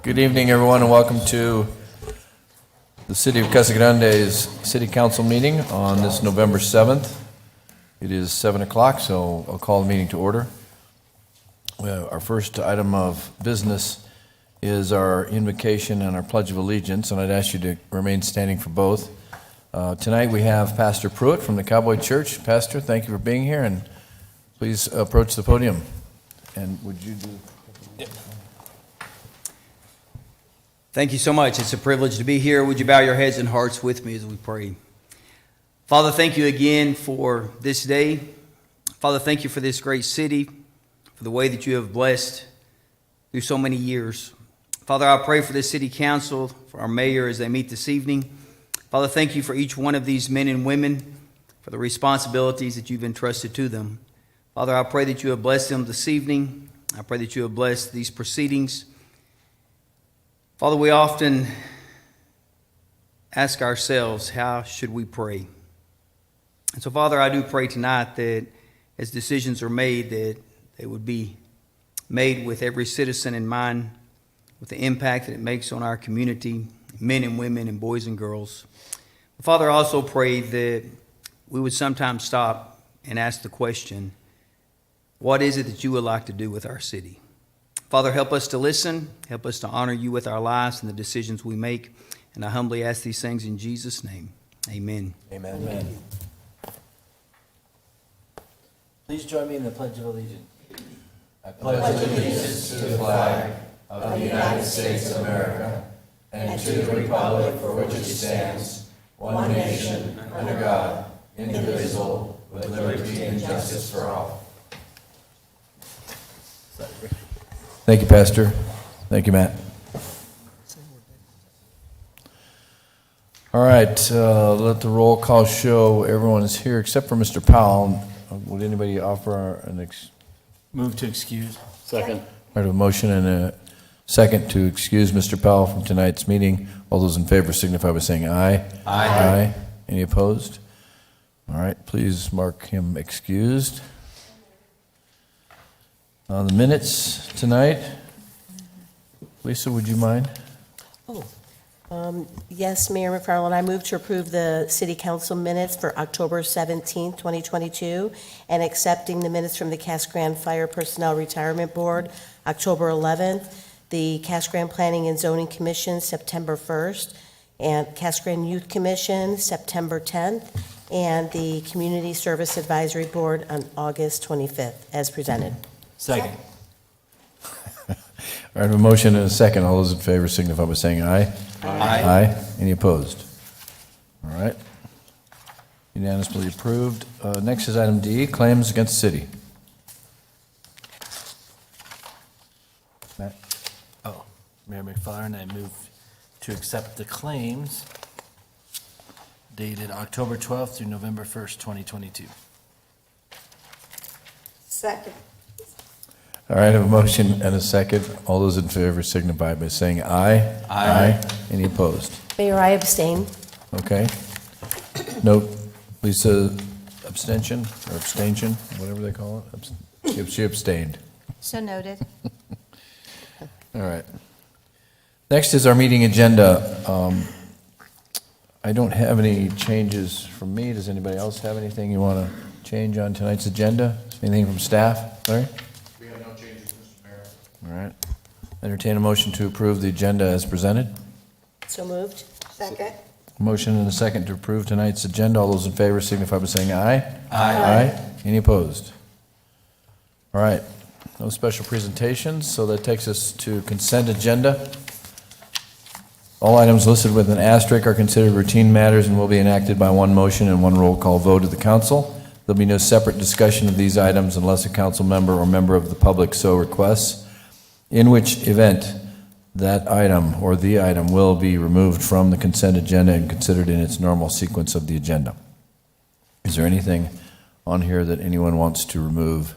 Good evening, everyone, and welcome to the City of Casa Grande's City Council meeting on this November 7th. It is 7 o'clock, so I'll call the meeting to order. Our first item of business is our invocation and our Pledge of Allegiance, and I'd ask you to remain standing for both. Tonight, we have Pastor Pruitt from the Cowboy Church. Pastor, thank you for being here, and please approach the podium. And would you do... Thank you so much. It's a privilege to be here. Would you bow your heads and hearts with me as we pray? Father, thank you again for this day. Father, thank you for this great city, for the way that you have blessed through so many years. Father, I pray for this city council, for our mayor as they meet this evening. Father, thank you for each one of these men and women, for the responsibilities that you've entrusted to them. Father, I pray that you have blessed them this evening. I pray that you have blessed these proceedings. Father, we often ask ourselves, how should we pray? And so, Father, I do pray tonight that as decisions are made, that they would be made with every citizen in mind, with the impact that it makes on our community, men and women and boys and girls. Father, I also pray that we would sometimes stop and ask the question, what is it that you would like to do with our city? Father, help us to listen, help us to honor you with our lives and the decisions we make. And I humbly ask these things in Jesus' name. Amen. Amen. Amen. Please join me in the Pledge of Allegiance. I pledge allegiance to the flag of the United States of America and to the republic for which it stands, one nation, under God, indivisible, with liberty and justice for all. Thank you, Pastor. Thank you, Matt. All right, let the roll call show everyone is here except for Mr. Powell. Would anybody offer an Move to excuse. Second. I have a motion and a second to excuse Mr. Powell from tonight's meeting. All those in favor signify by saying aye. Aye. Any opposed? All right, please mark him excused. The minutes tonight. Lisa, would you mind? Yes, Mayor McFarland, I move to approve the city council minutes for October 17, 2022, and accepting the minutes from the Casa Grande Fire Personnel Retirement Board, October 11th, the Casa Grande Planning and Zoning Commission, September 1st, and Casa Grande Youth Commission, September 10th, and the Community Service Advisory Board on August 25th, as presented. Second. I have a motion and a second. All those in favor signify by saying aye. Aye. Any opposed? All right. Unanimously approved. Next is item D, claims against the city. Matt? Oh, Mayor McFarland, I move to accept the claims dated October 12th through November 1st, 2022. Second. All right, I have a motion and a second. All those in favor signify by saying aye. Aye. Any opposed? Mayor, I abstain. Okay. Note, Lisa, abstention or abstention, whatever they call it. She abstained. So noted. All right. Next is our meeting agenda. I don't have any changes from me. Does anybody else have anything you want to change on tonight's agenda? Anything from staff? Larry? We have no changes, Mr. Mayor. All right. Entertain a motion to approve the agenda as presented. So moved. Second. Motion and a second to approve tonight's agenda. All those in favor signify by saying aye. Aye. Any opposed? All right. No special presentations, so that takes us to consent agenda. All items listed with an asterisk are considered routine matters and will be enacted by one motion and one roll call vote of the council. There'll be no separate discussion of these items unless a council member or member of the public so requests, in which event that item or the item will be removed from the consent agenda and considered in its normal sequence of the agenda. Is there anything on here that anyone wants to remove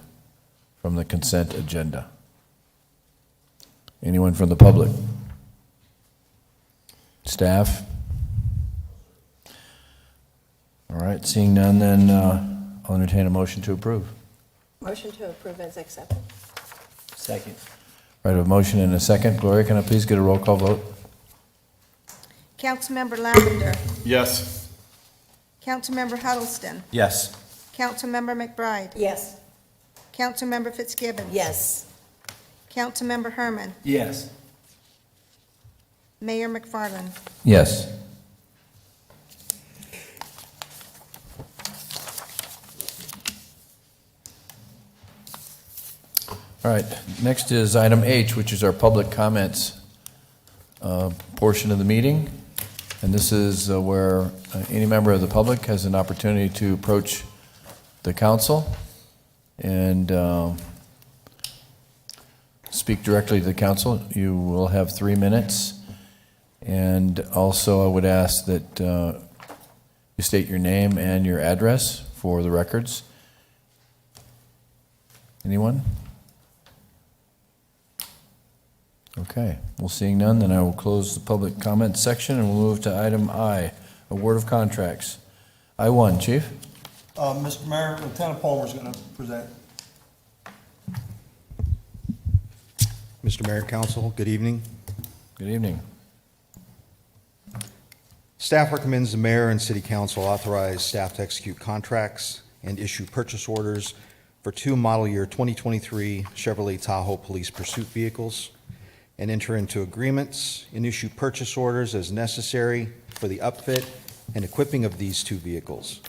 from the consent agenda? Anyone from the public? Staff? All right, seeing none, then I'll entertain a motion to approve. Motion to approve as accepted. Second. Right, a motion and a second. Gloria, can I please get a roll call vote? Councilmember Lavender. Yes. Councilmember Huddleston. Yes. Councilmember McBride. Yes. Councilmember Fitzgibbons. Yes. Councilmember Herman. Yes. Mayor McFarland. Yes. All right, next is item H, which is our public comments portion of the meeting. And this is where any member of the public has an opportunity to approach the council and speak directly to the council. You will have 3 minutes. And also, I would ask that you state your name and your address for the records. Anyone? Okay, well, seeing none, then I will close the public comment section and we'll move to item I, award of contracts. I-1, Chief? Mr. Mayor, Lieutenant Palmer's going to present. Mr. Mayor, Council, good evening. Good evening. Staff recommends the mayor and city council authorize staff to execute contracts and issue purchase orders for 2 model year 2023 Chevrolet Tahoe police pursuit vehicles and enter into agreements and issue purchase orders as necessary for the upfit and equipping of these 2 vehicles.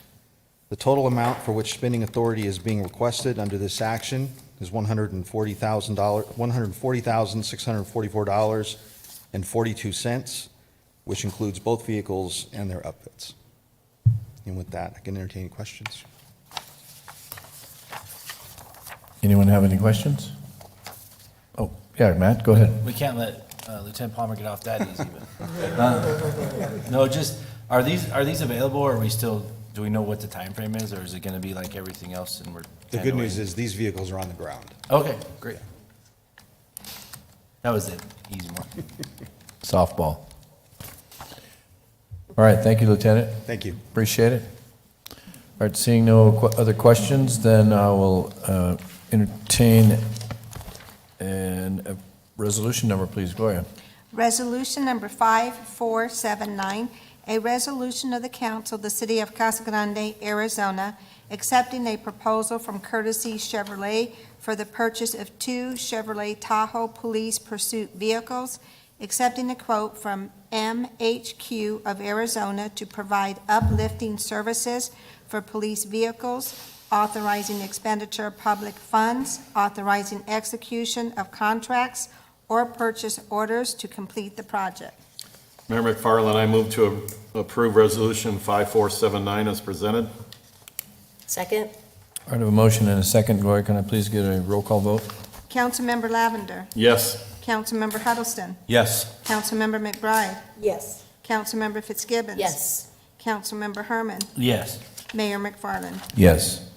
The total amount for which spending authority is being requested under this action is $140,644.42, which includes both vehicles and their upfits. And with that, I can entertain questions. Anyone have any questions? Oh, yeah, Matt, go ahead. We can't let Lieutenant Palmer get off that easy, but. No, just, are these available, or are we still, do we know what the time frame is, or is it gonna be like everything else and we're? The good news is these vehicles are on the ground. Okay, great. That was it, easy one. Softball. All right, thank you, Lieutenant. Thank you. Appreciate it. All right, seeing no other questions, then I will entertain a resolution number, please, Gloria. Resolution number 5479, a resolution of the council of the city of Casa Grande, Arizona, accepting a proposal from Courtesy Chevrolet for the purchase of 2 Chevrolet Tahoe police pursuit vehicles, accepting a quote from MHQ of Arizona to provide uplifting services for police vehicles, authorizing expenditure of public funds, authorizing execution of contracts or purchase orders to complete the project. Mayor McFarland, I move to approve Resolution 5479 as presented. Second? All right, I have a motion and a second. Gloria, can I please get a roll call vote? Councilmember Lavender. Yes. Councilmember Huddleston. Yes. Councilmember McBride. Yes. Councilmember Fitzgibbons. Yes. Councilmember Herman. Yes. Mayor McFarland. Yes.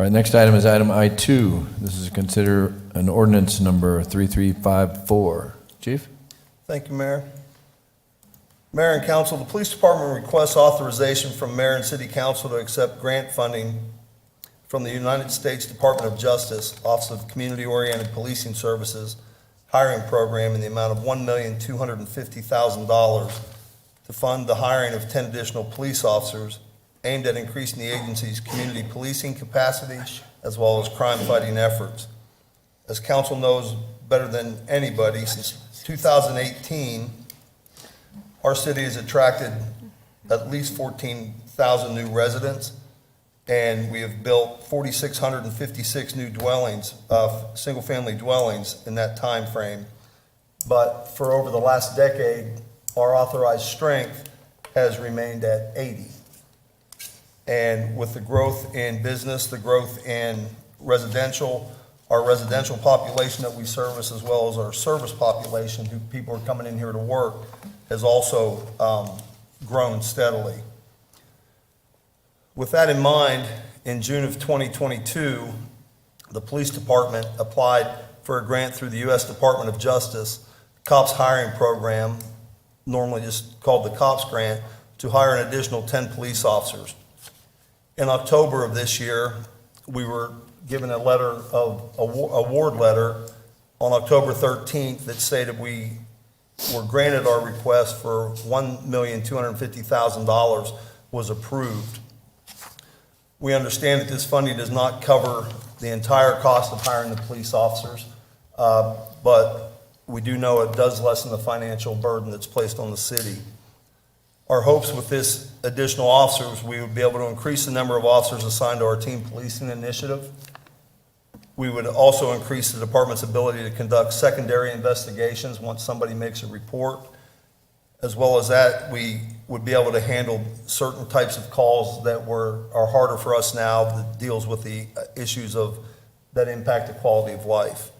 All right, next item is item I-2. This is consider an ordinance number 3354. Chief? Thank you, Mayor. Mayor and Council, the Police Department requests authorization from Mayor and City Council to accept grant funding from the United States Department of Justice, Office of Community-Oriented Policing Services hiring program in the amount of $1,250,000 to fund the hiring of 10 additional police officers aimed at increasing the agency's community policing capacity as well as crime-fighting efforts. As council knows better than anybody, since 2018, our city has attracted at least 14,000 new residents, and we have built 4,656 new dwellings, single-family dwellings in that time frame. But for over the last decade, our authorized strength has remained at 80. And with the growth in business, the growth in residential, our residential population that we service, as well as our service population, who people are coming in here to work, has also grown steadily. With that in mind, in June of 2022, the police department applied for a grant through the U.S. Department of Justice COPS hiring program, normally just called the COPS grant, to hire an additional 10 police officers. In October of this year, we were given a letter of award letter on October 13th that stated we were granted our request for $1,250,000 was approved. We understand that this funding does not cover the entire cost of hiring the police officers, but we do know it does lessen the financial burden that's placed on the city. Our hopes with this additional officers, we would be able to increase the number of officers assigned to our team policing initiative. We would also increase the department's ability to conduct secondary investigations once somebody makes a report. As well as that, we would be able to handle certain types of calls that are harder for us now, that deals with the issues that impact the quality of life.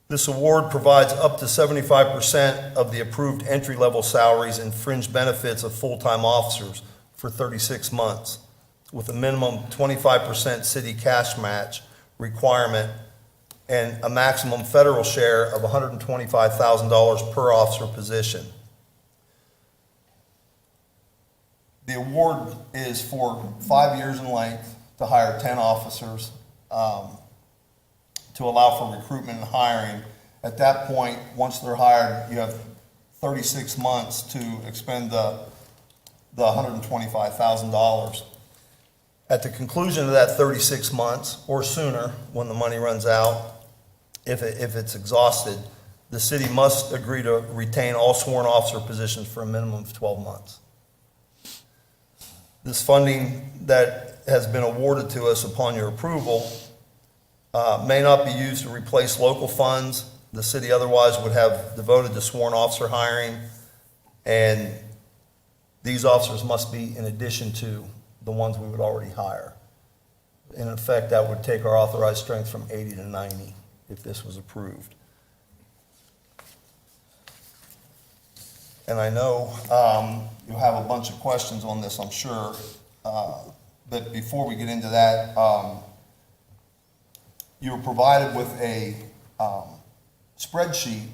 This award provides up to 75% of the approved entry-level salaries and fringe benefits of full-time officers for 36 months, with a minimum 25% city cash match requirement and a maximum federal share of $125,000 per officer position. The award is for 5 years in length to hire 10 officers, to allow for recruitment and hiring. At that point, once they're hired, you have 36 months to expend the $125,000. At the conclusion of that 36 months, or sooner, when the money runs out, if it's exhausted, the city must agree to retain all sworn officer positions for a minimum of 12 months. This funding that has been awarded to us upon your approval may not be used to replace local funds the city otherwise would have devoted to sworn officer hiring, and these officers must be in addition to the ones we would already hire. In effect, that would take our authorized strength from 80 to 90 if this was approved. And I know you'll have a bunch of questions on this, I'm sure. But before we get into that, you were provided with a spreadsheet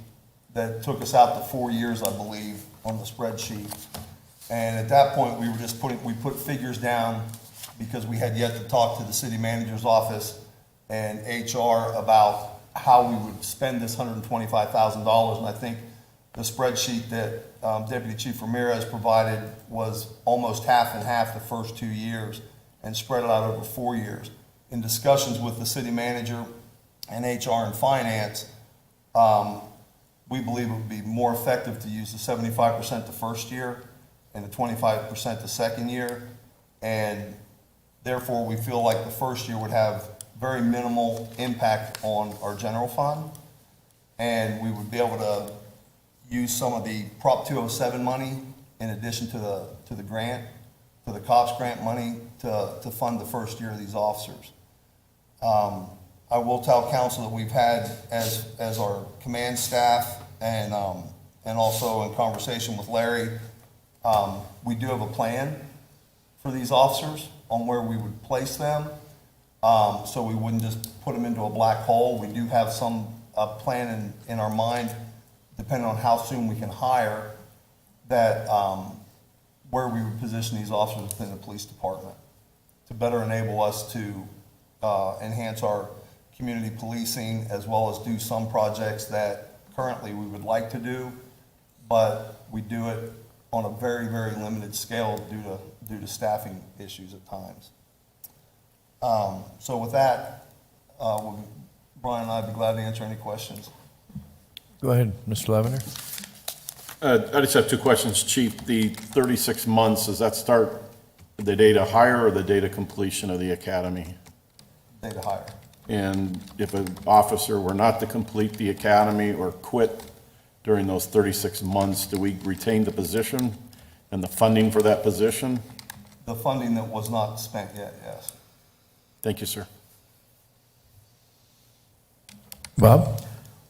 that took us out to 4 years, I believe, on the spreadsheet. And at that point, we put figures down because we had yet to talk to the city manager's office and HR about how we would spend this $125,000. And I think the spreadsheet that Deputy Chief Ramirez provided was almost half and half the first 2 years and spread it out over 4 years. In discussions with the city manager and HR and finance, we believe it would be more effective to use the 75% the first year and the 25% the second year. And therefore, we feel like the first year would have very minimal impact on our general fund. And we would be able to use some of the Prop 207 money in addition to the grant, to the COPS grant money to fund the first year of these officers. I will tell council that we've had, as our command staff and also in conversation with Larry, we do have a plan for these officers on where we would place them. So we wouldn't just put them into a black hole. We do have a plan in our mind, depending on how soon we can hire, that where we would position these officers within the police department to better enable us to enhance our community policing, as well as do some projects that currently we would like to do, but we do it on a very, very limited scale due to staffing issues at times. So with that, Brian and I would be glad to answer any questions. Go ahead, Mr. Lavender. I just have two questions, Chief. The 36 months, does that start the date of hire or the date of completion of the academy? Date of hire. And if an officer were not to complete the academy or quit during those 36 months, do we retain the position and the funding for that position? The funding that was not spent yet, yes. Thank you, sir. Bob?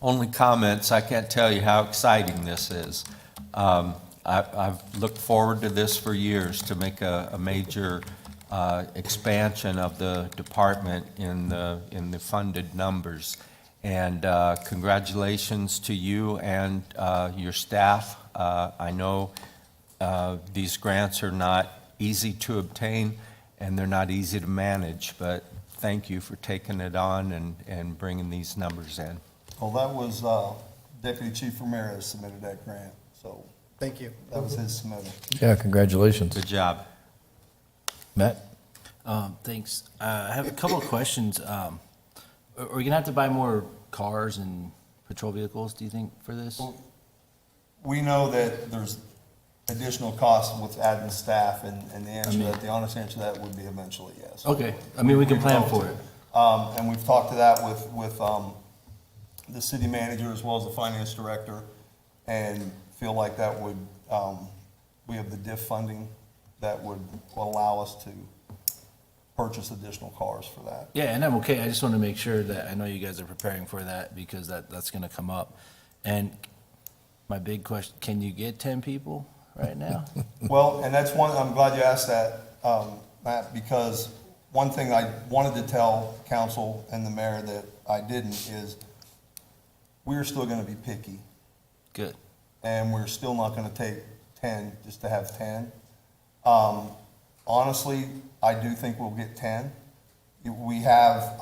Only comments, I can't tell you how exciting this is. I've looked forward to this for years, to make a major expansion of the department in the funded numbers. And congratulations to you and your staff. I know these grants are not easy to obtain and they're not easy to manage, but thank you for taking it on and bringing these numbers in. Well, that was Deputy Chief Ramirez submitted that grant, so. Thank you. That was his submittal. Yeah, congratulations. Good job. Matt? Thanks. I have a couple of questions. Are we gonna have to buy more cars and patrol vehicles, do you think, for this? We know that there's additional costs with adding staff, and the honest answer to that would be eventually yes. Okay, I mean, we can plan for it. And we've talked to that with the city manager as well as the finance director, and feel like that would, we have the DIF funding that would allow us to purchase additional cars for that. Yeah, and I'm okay. I just want to make sure that, I know you guys are preparing for that because that's gonna come up. And my big question, can you get 10 people right now? Well, and that's one, I'm glad you asked that, Matt, because one thing I wanted to tell council and the mayor that I didn't is we're still gonna be picky, Good. and we're still not gonna take 10 just to have 10. Honestly, I do think we'll get 10. We have,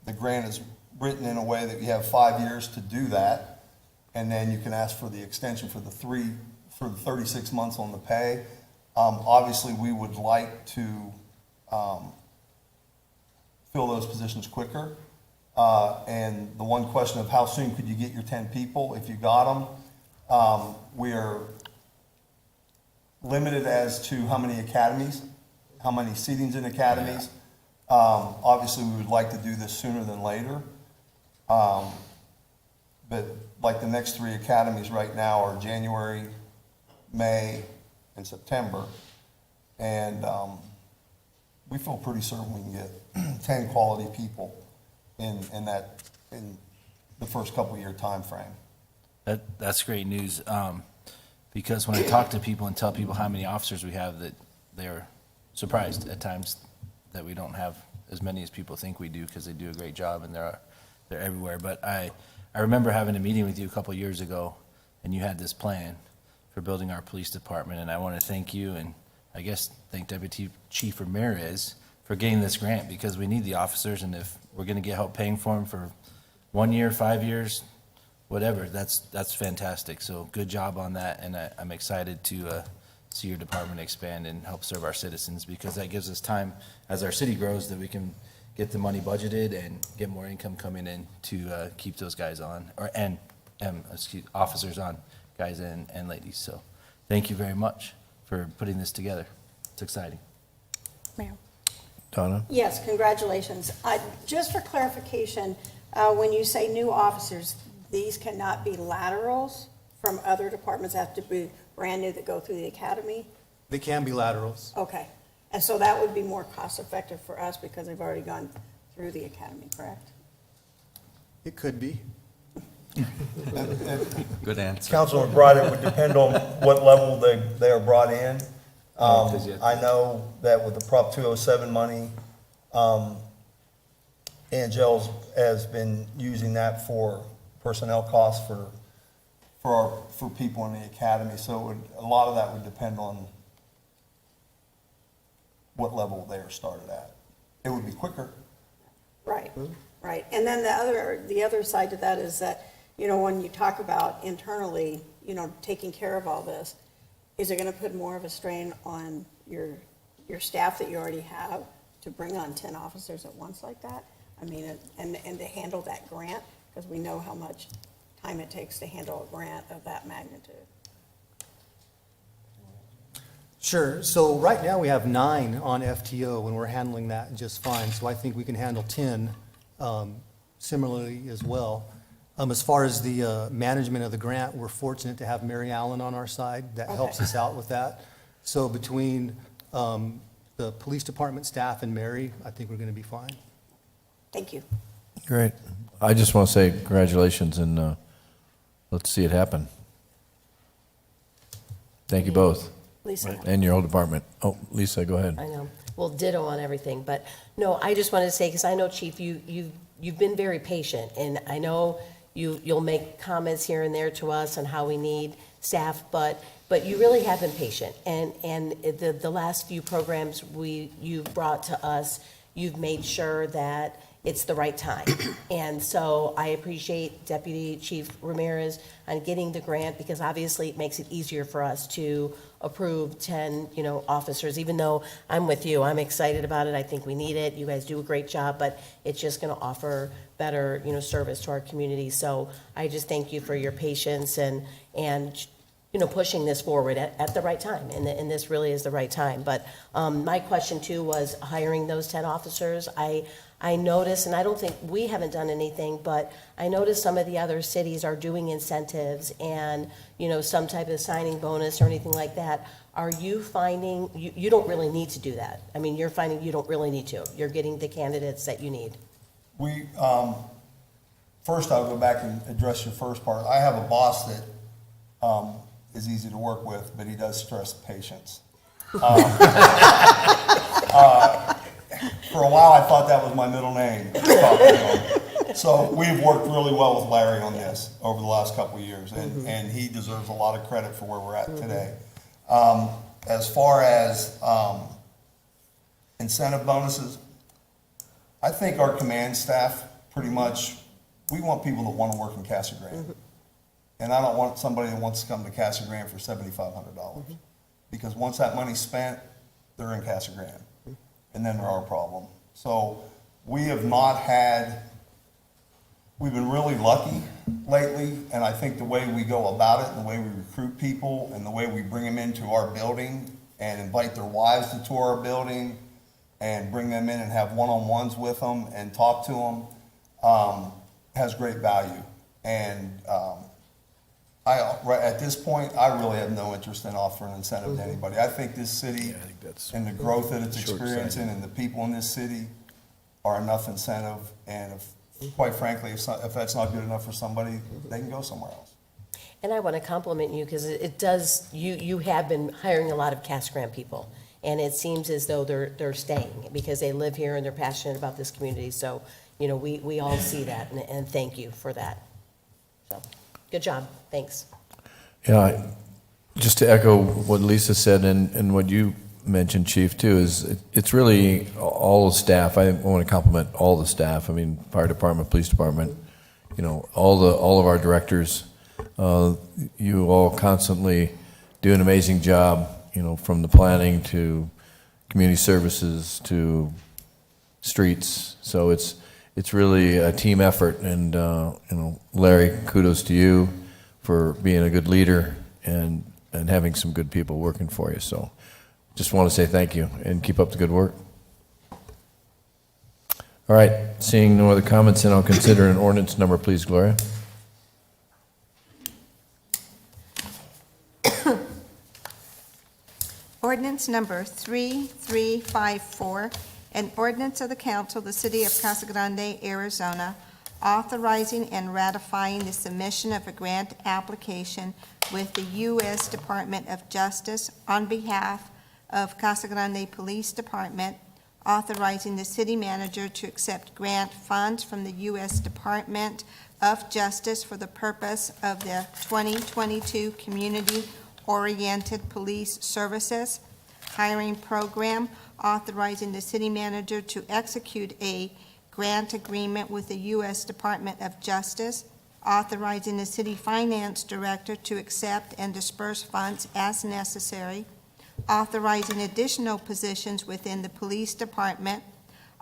the grant is written in a way that you have 5 years to do that, and then you can ask for the extension for the 36 months on the pay. Obviously, we would like to fill those positions quicker. And the one question of how soon could you get your 10 people, if you got them, we are limited as to how many academies, how many seatings in academies. Obviously, we would like to do this sooner than later. But like the next 3 academies right now are January, May, and September. And we feel pretty certain we can get 10 quality people in the first couple year time frame. That's great news, because when I talk to people and tell people how many officers we have, that they're surprised at times that we don't have as many as people think we do, because they do a great job and they're everywhere. But I remember having a meeting with you a couple of years ago, and you had this plan for building our police department, and I want to thank you, and I guess thank Deputy Chief Ramirez for getting this grant, because we need the officers, and if we're going to get help paying for them for 1 year, 5 years, whatever, that's fantastic. So good job on that, and I'm excited to see your department expand and help serve our citizens, because that gives us time, as our city grows, that we can get the money budgeted and get more income coming in to keep those guys on, officers on, guys and ladies. So thank you very much for putting this together. It's exciting. Mayor. Donna? Yes, congratulations. Just for clarification, when you say new officers, these cannot be laterals from other departments, have to be brand new that go through the academy? They can be laterals. Okay. And so that would be more cost effective for us because they've already gone through the academy, correct? It could be. Good answer. Councilman McBride, it would depend on what level they are brought in. I know that with the Prop 207 money, Angels has been using that for personnel costs for people in the academy. So a lot of that would depend on what level they are started at. It would be quicker. Right, right. And then the other side to that is that, when you talk about internally, taking care of all this, is it going to put more of a strain on your staff that you already have to bring on 10 officers at once like that? I mean, and to handle that grant, because we know how much time it takes to handle a grant of that magnitude. Sure. So right now we have 9 on FTO and we're handling that just fine. So I think we can handle 10 similarly as well. As far as the management of the grant, we're fortunate to have Mary Allen on our side. That helps us out with that. So between the police department staff and Mary, I think we're going to be fine. Thank you. Great. I just want to say congratulations, and let's see it happen. Thank you both. Lisa. And your whole department. Oh, Lisa, go ahead. I know. Well, ditto on everything, but no, I just wanted to say, because I know, Chief, you've been very patient, and I know you'll make comments here and there to us on how we need staff, but you really have been patient, and the last few programs you've brought to us, you've made sure that it's the right time. And so I appreciate Deputy Chief Ramirez on getting the grant, because obviously it makes it easier for us to approve 10, officers, even though I'm with you, I'm excited about it, I think we need it, you guys do a great job, but it's just gonna offer better, service to our community. So I just thank you for your patience and pushing this forward at the right time, and this really is the right time. But my question too was hiring those 10 officers. I noticed, and I don't think we haven't done anything, but I noticed some of the other cities are doing incentives and, some type of signing bonus or anything like that. Are you finding, you don't really need to do that? I mean, you're finding you don't really need to. You're getting the candidates that you need. We, first I'll go back and address your first part. I have a boss that is easy to work with, but he does stress patience. For a while, I thought that was my middle name. So we've worked really well with Larry on this over the last couple of years, and he deserves a lot of credit for where we're at today. As far as incentive bonuses, I think our command staff, pretty much, we want people that want to work in Casa Grande. And I don't want somebody that wants to come to Casa Grande for $7,500. Because once that money's spent, they're in Casa Grande. And then they're our problem. So we have not had, we've been really lucky lately, and I think the way we go about it, and the way we recruit people, and the way we bring them into our building and invite their wives to tour our building and bring them in and have one-on-ones with them and talk to them, has great value. And at this point, I really have no interest in offering incentive to anybody. I think this city and the growth that it's experiencing and the people in this city are enough incentive. And quite frankly, if that's not good enough for somebody, they can go somewhere else. And I want to compliment you, because it does, you have been hiring a lot of Casa Grande people. And it seems as though they're staying because they live here and they're passionate about this community. So, we all see that, and thank you for that. So, good job. Thanks. Yeah, just to echo what Lisa said and what you mentioned, Chief, too, is it's really all the staff. I want to compliment all the staff. I mean, fire department, police department, all of our directors. You all constantly do an amazing job, from the planning to community services to streets. So it's really a team effort. And Larry, kudos to you for being a good leader and having some good people working for you. So just want to say thank you and keep up the good work. All right, seeing no other comments, then I'll consider an ordinance number, please, Gloria. Ordinance number 3354, an ordinance of the council of the city of Casa Grande, Arizona, authorizing and ratifying the submission of a grant application with the U.S. Department of Justice on behalf of Casa Grande Police Department, authorizing the city manager to accept grant funds from the U.S. Department of Justice for the purpose of the 2022 Community-Oriented Police Services Hiring Program, authorizing the city manager to execute a grant agreement with the U.S. Department of Justice, authorizing the city finance director to accept and disperse funds as necessary, authorizing additional positions within the police department,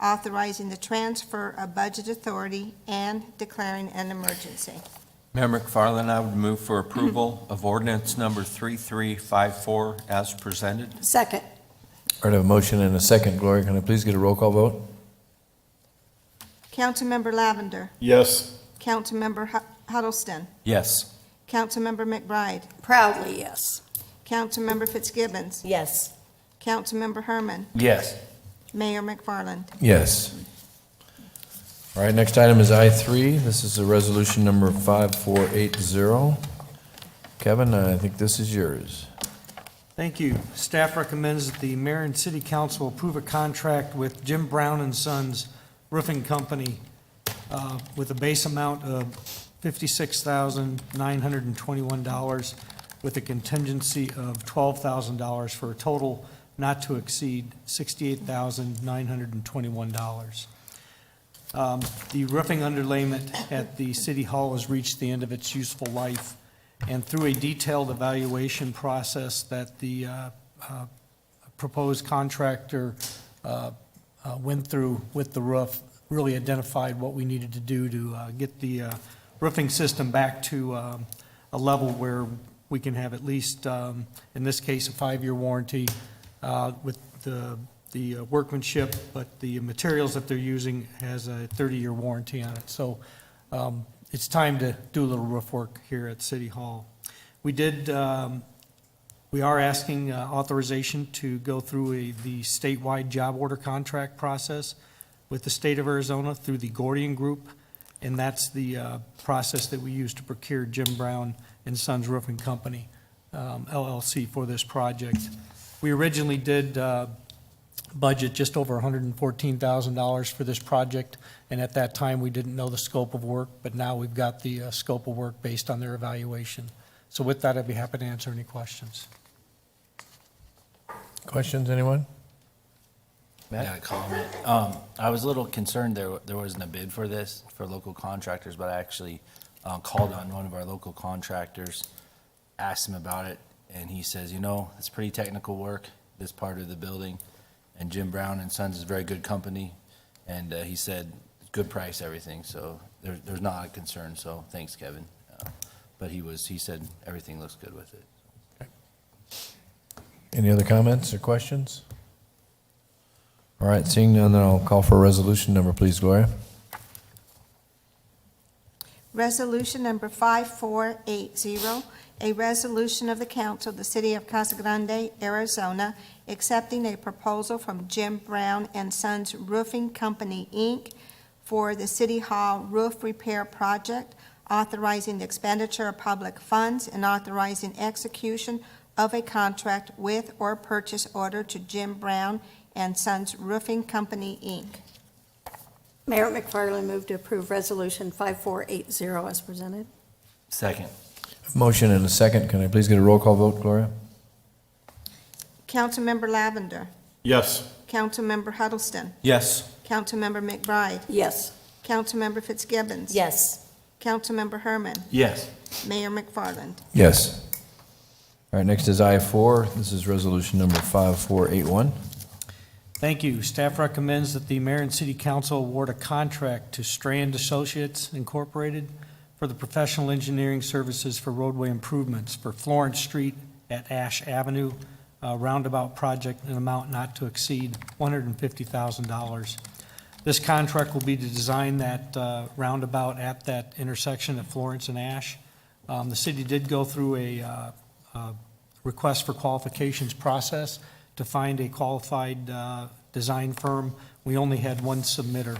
authorizing the transfer of budget authority, and declaring an emergency. Mayor McFarland, I would move for approval of ordinance number 3354 as presented. Second. All right, I have a motion and a second. Gloria, can I please get a roll call vote? Councilmember Lavender. Yes. Councilmember Huddleston. Yes. Councilmember McBride. Proudly, yes. Councilmember Fitzgibbons. Yes. Councilmember Herman. Yes. Mayor McFarland. Yes. All right, next item is I3. This is a resolution number 5480. Kevin, I think this is yours. Thank you. Staff recommends that the mayor and city council approve a contract with Jim Brown and Sons Roofing Company with a base amount of $56,921 with a contingency of $12,000 for a total not to exceed $68,921. The roofing underlayment at the City Hall has reached the end of its useful life, and through a detailed evaluation process that the proposed contractor went through with the roof, really identified what we needed to do to get the roofing system back to a level where we can have at least, in this case, a 5-year warranty with the workmanship, but the materials that they're using has a 30-year warranty on it. So it's time to do a little roof work here at City Hall. We are asking authorization to go through the statewide job order contract process with the state of Arizona through the Gordian Group, and that's the process that we use to procure Jim Brown and Sons Roofing Company, LLC, for this project. We originally did budget just over $114,000 for this project, and at that time, we didn't know the scope of work, but now we've got the scope of work based on their evaluation. So with that, I'd be happy to answer any questions. Questions, anyone? I got a comment. I was a little concerned there wasn't a bid for this for local contractors, but I actually called on one of our local contractors, asked him about it, and he says, it's pretty technical work, this part of the building, and Jim Brown and Sons is a very good company, and he said, good price, everything, so there's not a concern, so thanks, Kevin. But he said everything looks good with it. Any other comments or questions? All right, seeing none, then I'll call for a resolution number, please, Gloria. Resolution number 5480, a resolution of the council of the city of Casa Grande, Arizona, accepting a proposal from Jim Brown and Sons Roofing Company, Inc. for the City Hall roof repair project, authorizing the expenditure of public funds and authorizing execution of a contract with or purchase order to Jim Brown and Sons Roofing Company, Inc. Mayor McFarland moved to approve Resolution 5480 as presented. Second. Motion and a second. Can I please get a roll call vote, Gloria? Councilmember Lavender. Yes. Councilmember Huddleston. Yes. Councilmember McBride. Yes. Councilmember Fitzgibbons. Yes. Councilmember Herman. Yes. Mayor McFarland. Yes. All right, next is I-4. This is resolution number 5481. Thank you. Staff recommends that the mayor and city council award a contract to Strand Associates Incorporated for the professional engineering services for roadway improvements for Florence Street at Ash Avenue, roundabout project, an amount not to exceed $150,000. This contract will be to design that roundabout at that intersection at Florence and Ash. The city did go through a request for qualifications process to find a qualified design firm. We only had one submitter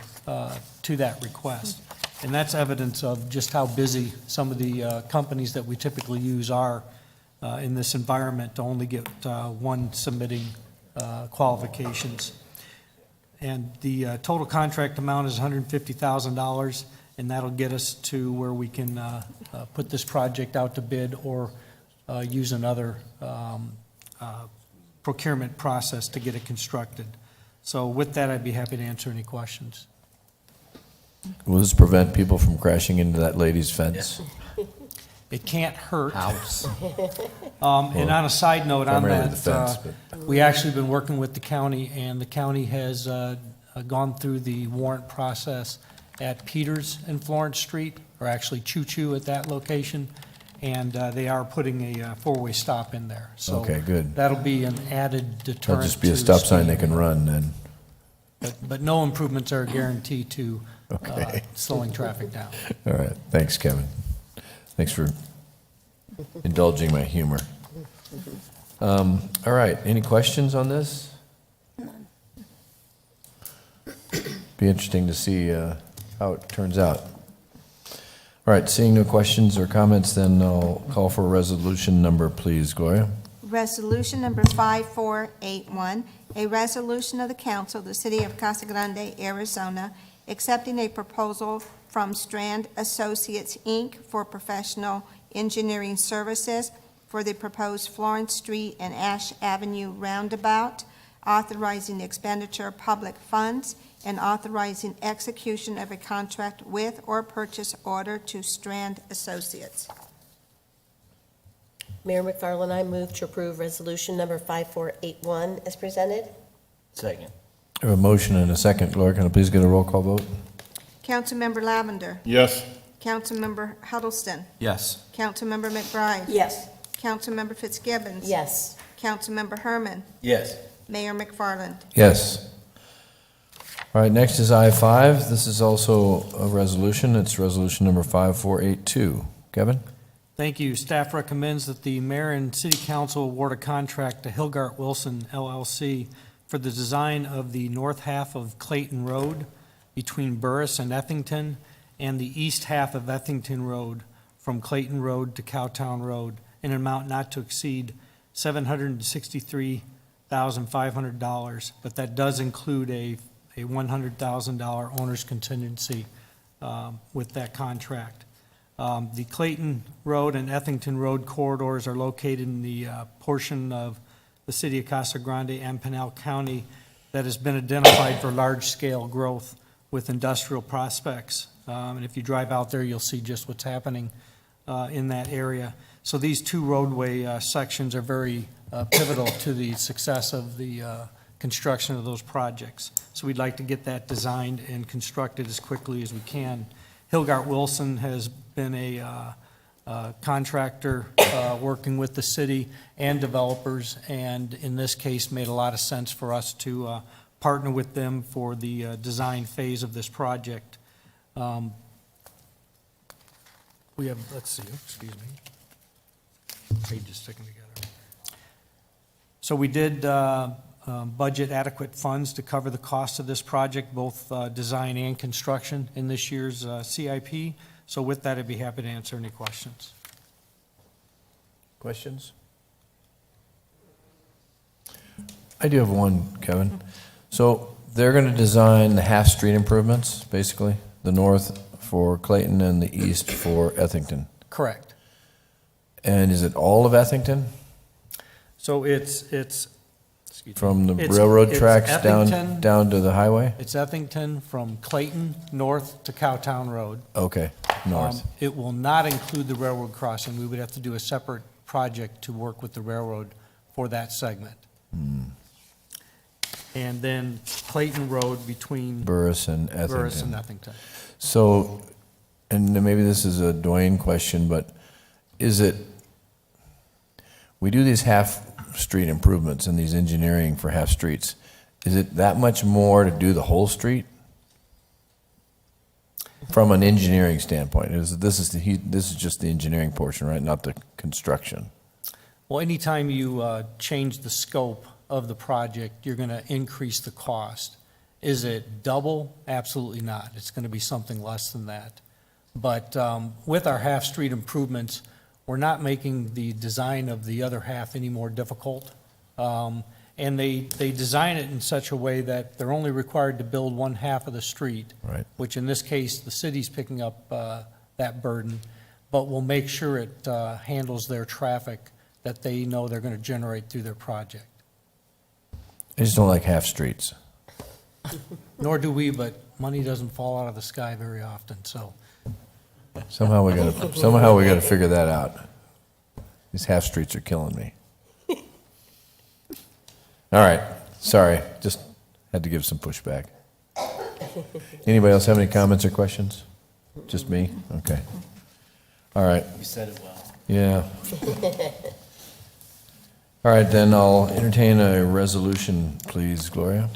to that request. And that's evidence of just how busy some of the companies that we typically use are in this environment to only get one submitting qualifications. And the total contract amount is $150,000, and that'll get us to where we can put this project out to bid or use another procurement process to get it constructed. So with that, I'd be happy to answer any questions. Will this prevent people from crashing into that lady's fence? It can't hurt. House. And on a side note on Primarily the that, fence, we actually been working with the county, and the county has gone through the warrant process at Peters and Florence Street, or actually Choo Choo at that location, and they are putting a four-way stop in there. So Okay, good. that'll be an added deterrent. That'll just be a to stop sign they speeding. can run then. But no improvements are guaranteed to Okay. slowing traffic down. All right, thanks, Kevin. Thanks for indulging my humor. All right, any questions on this? Be interesting to see how it turns out. All right, seeing no questions or comments, then I'll call for a resolution number, please, Gloria. Resolution number 5481, a resolution of the council of the city of Casa Grande, Arizona, accepting a proposal from Strand Associates, Inc. for professional engineering services for the proposed Florence Street and Ash Avenue roundabout, authorizing the expenditure of public funds, and authorizing execution of a contract with or purchase order to Strand Associates. Mayor McFarland, I move to approve resolution number 5481 as presented. Second. I have a motion and a second. Gloria, can I please get a roll call vote? Councilmember Lavender. Yes. Councilmember Huddleston. Yes. Councilmember McBride. Yes. Councilmember Fitzgibbons. Yes. Councilmember Herman. Yes. Mayor McFarland. Yes. All right, next is I-5. This is also a resolution. It's resolution number 5482. Kevin? Thank you. Staff recommends that the mayor and city council award a contract to Hilgart Wilson LLC for the design of the north half of Clayton Road between Burris and Ethington, and the east half of Ethington Road from Clayton Road to Cowtown Road in an amount not to exceed $763,500, but that does include a $100,000 owner's contingency with that contract. The Clayton Road and Ethington Road corridors are located in the portion of the city of Casa Grande and Pinal County that has been identified for large-scale growth with industrial prospects. And if you drive out there, you'll see just what's happening in that area. So these two roadway sections are very pivotal to the success of the construction of those projects. So we'd like to get that designed and constructed as quickly as we can. Hilgart Wilson has been a contractor working with the city and developers, and in this case, made a lot of sense for us to partner with them for the design phase of this project. We have, let's see, excuse me, pages sticking together. So we did budget adequate funds to cover the cost of this project, both design and construction in this year's CIP. So with that, I'd be happy to answer any questions. Questions? I do have one, Kevin. So they're going to design the half-street improvements, basically, the north for Clayton and the east for Ethington. Correct. And is it all of Ethington? So it's excuse me. From the It's- railroad it's tracks Ethington. down to the highway? It's Ethington from Clayton north to Cowtown Road. Okay, north. It will not include the railroad crossing. We would have to do a separate project to work with the railroad for that segment. And then Clayton Road between Burris and Burris and Ethington. Ethington. So, and maybe this is a Dwayne question, but is it, we do these half-street improvements and these engineering for half-streets. Is it that much more to do the whole street? From an engineering standpoint, this is just the engineering portion, right, not the construction? Well, anytime you change the scope of the project, you're going to increase the cost. Is it double? Absolutely not. It's going to be something less than that. But with our half-street improvements, we're not making the design of the other half any more difficult. And they design it in such a way that they're only required to build one half of the street, Right. which in this case, the city's picking up that burden, but we'll make sure it handles their traffic that they know they're going to generate through their project. I just don't like half-streets. Nor do we, but money doesn't fall out of the sky very often, so. Somehow we gotta figure that out. These half-streets are killing me. All right, sorry, just had to give some pushback. Anybody else have any comments or questions? Just me? Okay. All right, You said it well. yeah. All right, then I'll entertain a resolution, please, Gloria.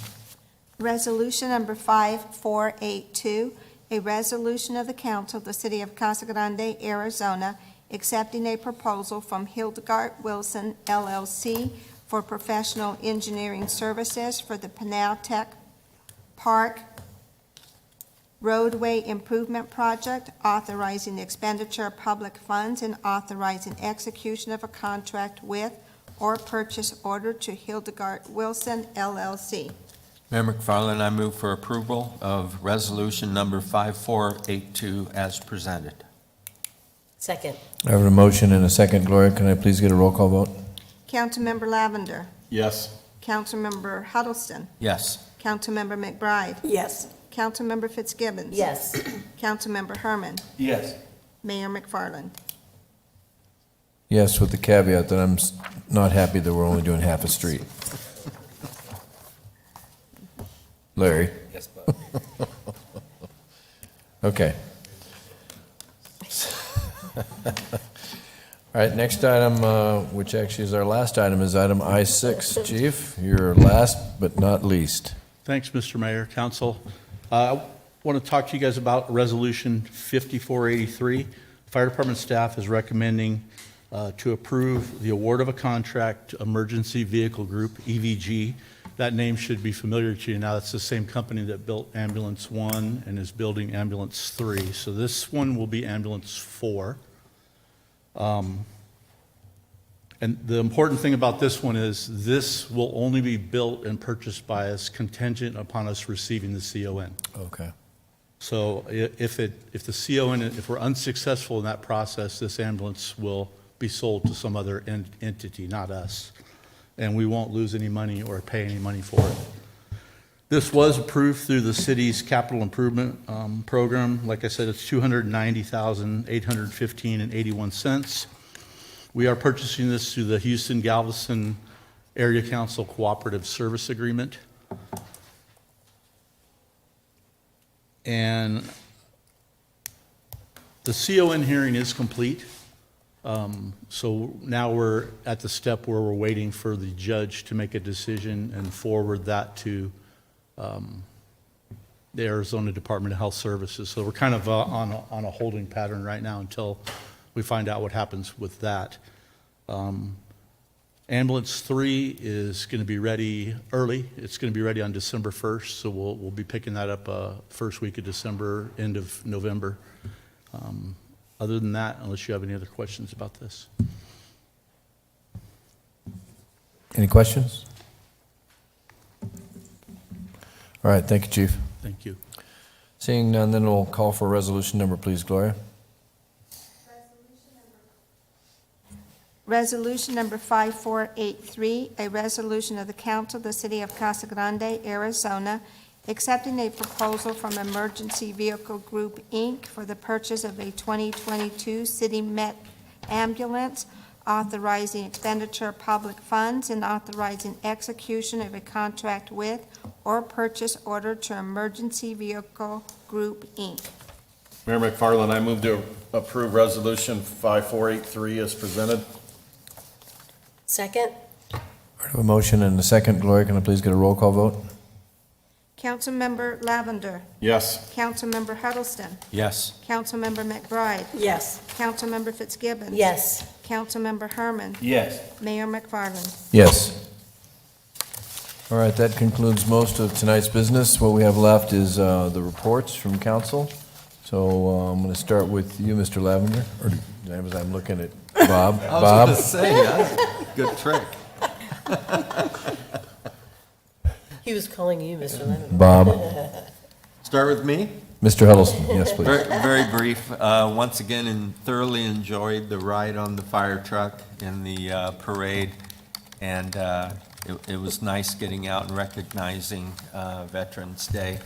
Resolution number 5482, a resolution of the council of the city of Casa Grande, Arizona, accepting a proposal from Hildegard Wilson LLC for professional engineering services for the Pinal Tech Park roadway improvement project, authorizing the expenditure of public funds and authorizing execution of a contract with or purchase order to Hildegard Wilson LLC. Mayor McFarland, I move for approval of resolution number 5482 as presented. Second. I have a motion and a second. Gloria, can I please get a roll call vote? Councilmember Lavender, Yes. Councilmember Huddleston, Yes. Councilmember McBride, Yes. Councilmember Fitzgibbons. Yes. Councilmember Herman, Yes. Mayor McFarland. Yes, with the caveat that I'm not happy that we're only doing half a street. Larry? Yes, but. Okay. All right, next item, which actually is our last item, is item I6. Chief, you're last but not least. Thanks, Mr. Mayor, Council. I want to talk to you guys about Resolution 5483. Fire Department staff is recommending to approve the award of a contract to Emergency Vehicle Group, EVG. That name should be familiar to you now. That's the same company that built Ambulance 1 and is building Ambulance 3. So this one will be Ambulance 4. And the important thing about this one is this will only be built and purchased by us contingent upon us receiving the CON. Okay. So if the CON, if we're unsuccessful in that process, this ambulance will be sold to some other entity, not us. And we won't lose any money or pay any money for it. This was approved through the city's capital improvement program. Like I said, it's $290,815.81. We are purchasing this through the Houston Galveston Area Council Cooperative Service Agreement. And the CON hearing is complete. So now we're at the step where we're waiting for the judge to make a decision and forward that to the Arizona Department of Health Services. So we're kind of on a holding pattern right now until we find out what happens with that. Ambulance 3 is going to be ready early. It's going to be ready on December 1st, so we'll be picking that up first week of December, end of November. Other than that, unless you have any other questions about this. Any questions? All right, thank you, Chief. Thank you. Seeing none, then we'll call for resolution number, please, Gloria. Resolution number 5483, a resolution of the Council of the City of Casa Grande, Arizona, accepting a proposal from Emergency Vehicle Group, Inc. for the purchase of a 2022 City Met ambulance, authorizing expenditure of public funds and authorizing execution of a contract with or purchase order to Emergency Vehicle Group, Inc. Mayor McFarland, I move to approve Resolution 5483 as presented. Second. I have a motion and a second. Gloria, can I please get a roll call vote? Councilmember Lavender, Yes. Councilmember Huddleston, Yes. Councilmember McBride, Yes. Councilmember Fitzgibbons. Yes. Councilmember Herman, Yes. Mayor McFarland. Yes. All right, that concludes most of tonight's business. What we have left is the reports from council. So I'm going to start with you, Mr. Lavender, or as I'm looking at Bob. I was Bob? going to say, that's a good trick. He was calling you, Mr. Lemon. Bob. Start with me? Mr. Huddleston, yes, please. Very brief. Once again, and thoroughly enjoyed the ride on the fire truck in the parade. And it was nice getting out and recognizing Veterans Day.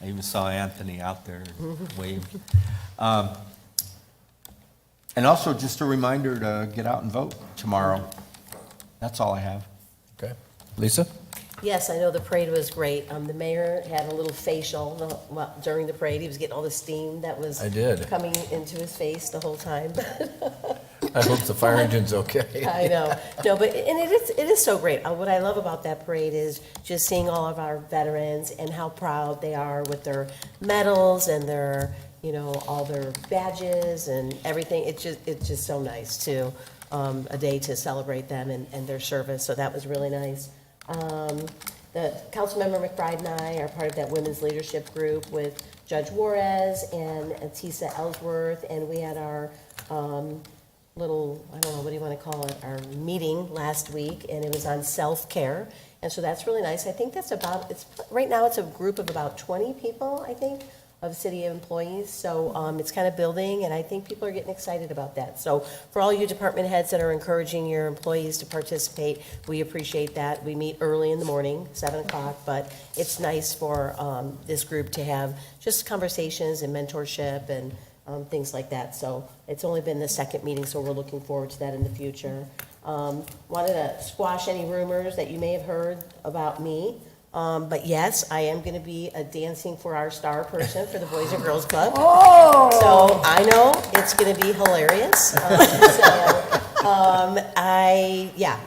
I even saw Anthony out there waved. And also just a reminder to get out and vote tomorrow. That's all I have. Okay. Lisa? Yes, I know the parade was great. The mayor had a little facial during the parade. He was getting all the steam that was I did. coming into his face the whole time. I hope the fire engine's okay. I know. No, but, and it is so great. What I love about that parade is just seeing all of our veterans and how proud they are with their medals and their, all their badges and everything. It's just so nice to, a day to celebrate them and their service. So that was really nice. The Councilmember McBride and I are part of that women's leadership group with Judge Juarez and Tisa Ellsworth, and we had our little, I don't know, what do you want to call it, our meeting last week, and it was on self-care, and so that's really nice. I think that's right now it's a group of about 20 people, I think, of city employees. So it's kind of building, and I think people are getting excited about that. So for all you department heads that are encouraging your employees to participate, we appreciate that. We meet early in the morning, 7 o'clock, but it's nice for this group to have just conversations and mentorship and things like that. So it's only been the second meeting, so we're looking forward to that in the future. Wanted to squash any rumors that you may have heard about me. But yes, I am going to be a Dancing for Our Star person for the Boys and Girls Club. Oh! So I know it's going to be hilarious.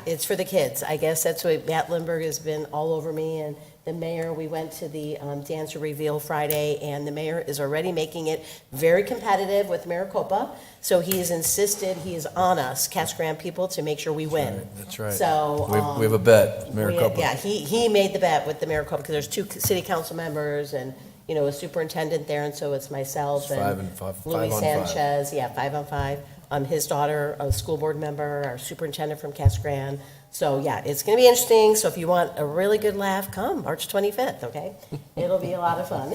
It's for the kids. I guess that's what Matt Lindberg has been all over me, and the mayor. We went to the dancer reveal Friday, and the mayor is already making it very competitive with Maricopa. So he has insisted, he is on us, Casa Grande people, to make sure we win. That's right. So We have a bet, Maricopa. he made the bet with the Maricopa, because there's 2 city council members and, you know, a superintendent there, and so it's myself It's and 5 and 5, Louis 5 on 5. Sanchez, 5 on 5. His daughter, a school board member, our superintendent from Casa Grande. So, it's going to be interesting. So if you want a really good laugh, come March 25th, okay? It'll be a lot of fun.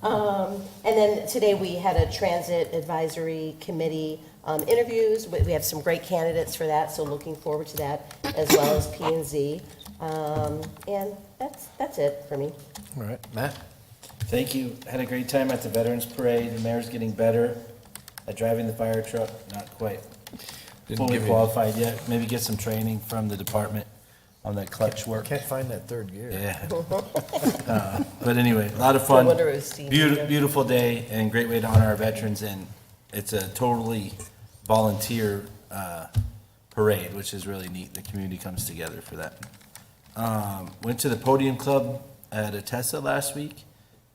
And then today we had a transit advisory committee interviews. We have some great candidates for that, so looking forward to that, as well as P&Z. And that's it for me. All right, Matt? Thank you. Had a great time at the Veterans Parade. The mayor's getting better at driving the fire truck, not quite Didn't fully give you- qualified yet. Maybe get some training from the department on that clutch work. Can't find that third gear. Yeah. But anyway, a lot of No fun. wonder it was Steve. Beautiful day and great way to honor our veterans, and it's a totally volunteer parade, which is really neat. The community comes together for that. Went to the Podium Club at Atessa last week.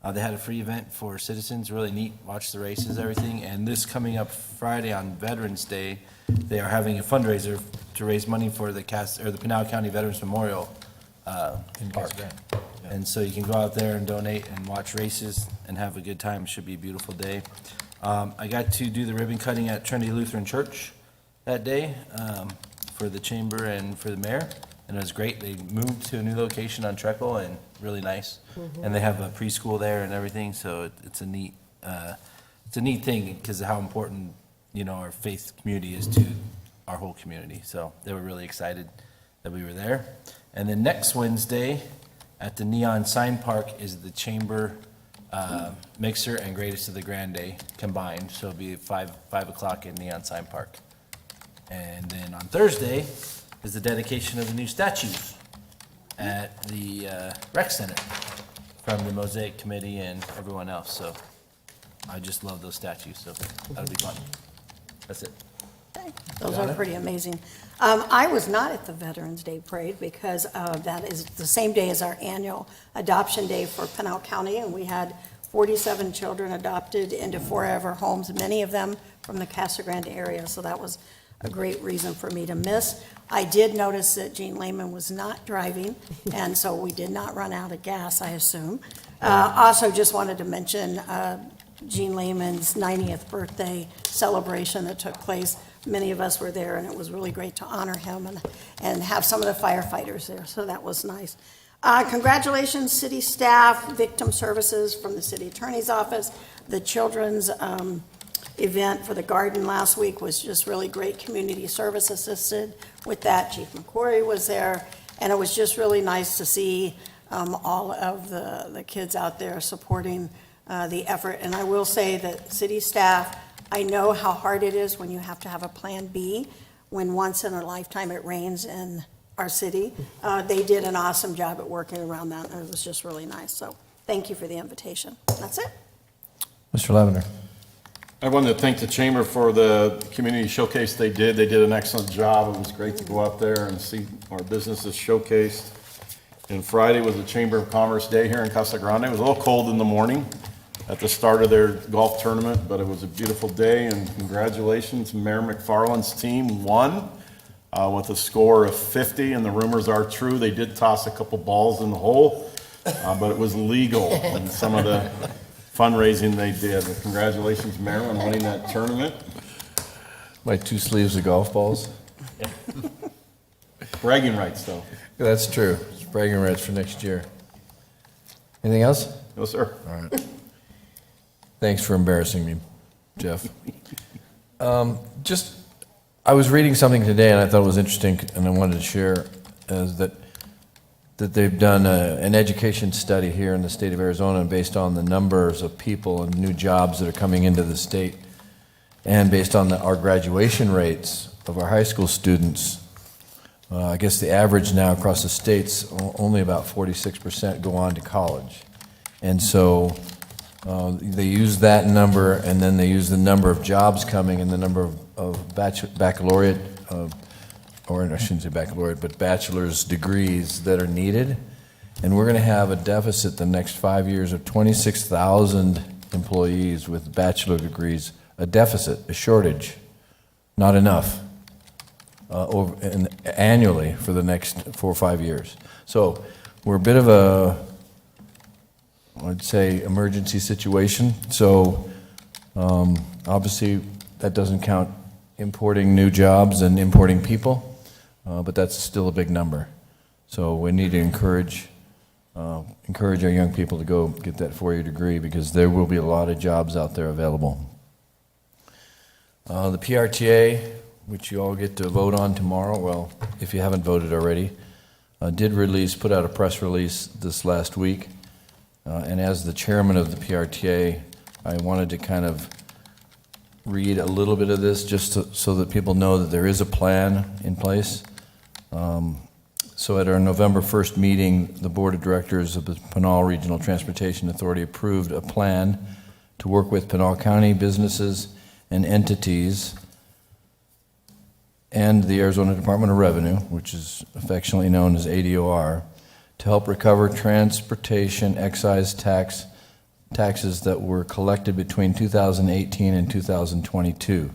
They had a free event for citizens, really neat, watch the races, everything. And this coming up Friday on Veterans Day, they are having a fundraiser to raise money for the Pinal County Veterans Memorial Park. And so you can go out there and donate and watch races and have a good time. It should be a beautiful day. I got to do the ribbon cutting at Trinity Lutheran Church that day for the chamber and for the mayor. And it was great. They moved to a new location on Treckle, and really nice. And they have a preschool there and everything, so it's a neat thing because of how important, you know, our faith community is to our whole community. So they were really excited that we were there. And then next Wednesday at the Neon Sign Park is the chamber mixer and Greatest of the Grande combined. So it'll be at 5 o'clock in Neon Sign Park. And then on Thursday is the dedication of the new statues at the rec center from the Mosaic Committee and everyone else. So I just love those statues, so that'll be fun. That's it. Those are pretty amazing. I was not at the Veterans Day Parade because that is the same day as our annual adoption day for Pinal County, and we had 47 children adopted into forever homes, many of them from the Casa Grande area, so that was a great reason for me to miss. I did notice that Gene Lehman was not driving, and so we did not run out of gas, I assume. Also, just wanted to mention Gene Lehman's 90th birthday celebration that took place. Many of us were there, and it was really great to honor him and have some of the firefighters there, so that was nice. Congratulations, city staff, victim services from the city attorney's office. The children's event for the garden last week was just really great. Community service assisted with that. Chief McQuarrie was there, and it was just really nice to see all of the kids out there supporting the effort. And I will say that city staff, I know how hard it is when you have to have a plan B when once in a lifetime it rains in our city. They did an awesome job at working around that, and it was just really nice. So thank you for the invitation. That's it. Mr. Lavender. I wanted to thank the chamber for the community showcase they did. They did an excellent job. It was great to go out there and see our businesses showcased. And Friday was the Chamber of Commerce Day here in Casa Grande. It was a little cold in the morning at the start of their golf tournament, but it was a beautiful day, and congratulations. Mayor McFarland's team won with a score of 50, and the rumors are true. They did toss a couple balls in the hole, but it was legal in some of the fundraising they did. But congratulations, Mayor, on winning that tournament. My 2 sleeves of golf balls. Bragging rights, though. That's true. It's bragging rights for next year. Anything else? No, sir. All right. Thanks for embarrassing me, Jeff. I was reading something today, and I thought it was interesting, and I wanted to share, is that they've done an education study here in the state of Arizona, and based on the numbers of people and new jobs that are coming into the state, and based on our graduation rates of our high school students, I guess the average now across the state's only about 46% go on to college. And so they use that number, and then they use the number of jobs coming and the number of baccalaureate, or I shouldn't say baccalaureate, but bachelor's degrees that are needed. And we're going to have a deficit the next 5 years of 26,000 employees with bachelor degrees, a deficit, a shortage, not enough, annually for the next 4 or 5 years. So we're a bit of a, I'd say, emergency situation. So obviously that doesn't count importing new jobs and importing people, but that's still a big number. So we need to encourage our young people to go get that four-year degree, because there will be a lot of jobs out there available. The PRTA, which you all get to vote on tomorrow, well, if you haven't voted already, put out a press release this last week. And as the chairman of the PRTA, I wanted to kind of read a little bit of this just so that people know that there is a plan in place. So at our November 1st meeting, the Board of Directors of the Pinal Regional Transportation Authority approved a plan to work with Pinal County businesses and entities and the Arizona Department of Revenue, which is affectionately known as ADOR, to help recover transportation excise taxes that were collected between 2018 and 2022,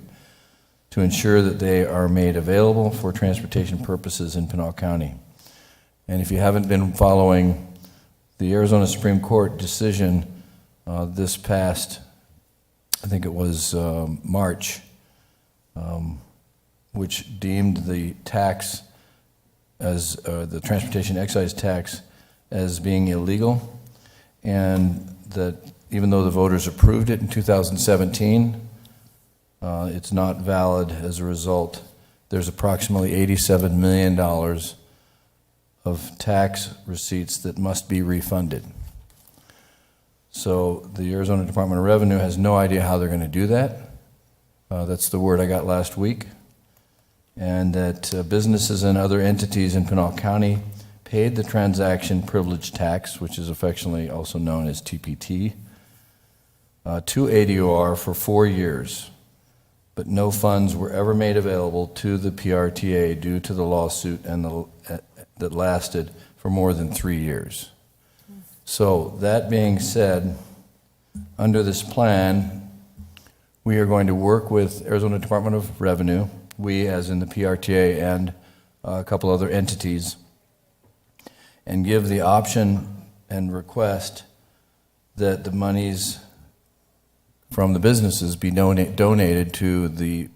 to ensure that they are made available for transportation purposes in Pinal County. And if you haven't been following the Arizona Supreme Court decision this past, I think it was March, which deemed the tax as the transportation excise tax as being illegal, and that even though the voters approved it in 2017, it's not valid as a result. There's approximately $87 million of tax receipts that must be refunded. So the Arizona Department of Revenue has no idea how they're going to do that. That's the word I got last week. And that businesses and other entities in Pinal County paid the transaction privilege tax, which is affectionately also known as TPT, to ADOR for 4 years. But no funds were ever made available to the PRTA due to the lawsuit that lasted for more than 3 years. So that being said, under this plan, we are going to work with Arizona Department of Revenue, we as in the PRTA and a couple other entities, and give the option and request that the monies from the businesses be donated to the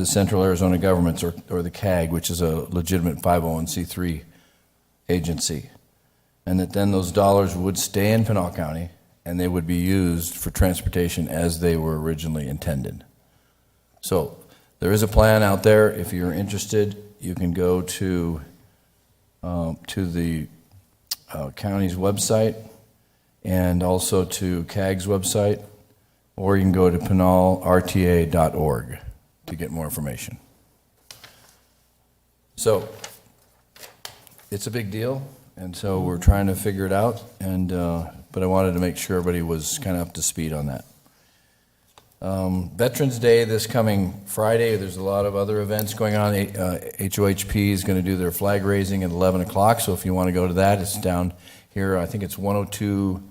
Central Arizona Governments, or the CAG, which is a legitimate 501c3 agency, and that then those dollars would stay in Pinal County and they would be used for transportation as they were originally intended. So there is a plan out there. If you're interested, you can go to the county's website and also to CAG's website, or you can go to pinalrta.org to get more information. So it's a big deal, and so we're trying to figure it out, and but I wanted to make sure everybody was kind of up to speed on that. Veterans Day this coming Friday, there's a lot of other events going on. HOHP is going to do their flag raising at 11 o'clock, so if you want to go to that, it's down here, I think it's 102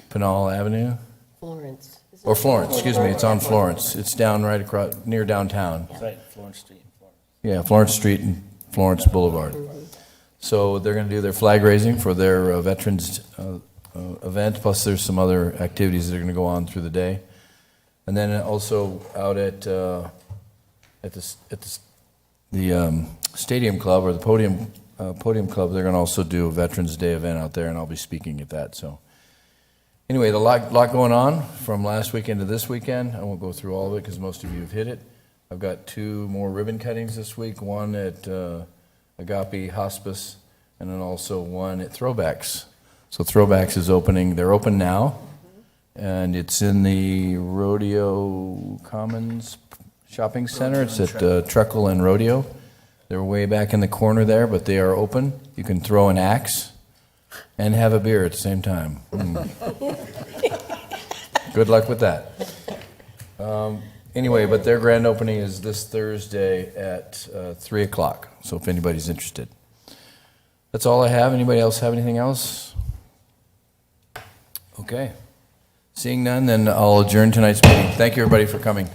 Pinal Avenue? Florence. Or Florence, excuse me, it's on Florence. It's down right across, near downtown. That's right, Florence Street. Yeah, Florence Street and Florence Boulevard. So they're going to do their flag raising for their veterans event, plus there's some other activities that are going to go on through the day. And then also out at the Stadium Club, or the Podium Club, they're going to also do a Veterans Day event out there, and I'll be speaking at that. So Anyway, the lot going on from last weekend to this weekend. I won't go through all of it because most of you have hit it. I've got 2 more ribbon cuttings this week, one at Agape Hospice, and then also one at Throwbacks. So Throwbacks is opening, they're open now, and it's in the Rodeo Commons Shopping Center. It's at Treckle and Rodeo. They're way back in the corner there, but they are open. You can throw an axe and have a beer at the same time. Good luck with that. Anyway, but their grand opening is this Thursday at 3 o'clock, so if anybody's interested. That's all I have. Anybody else have anything else? Okay. Seeing none, then I'll adjourn tonight's meeting. Thank you, everybody, for coming.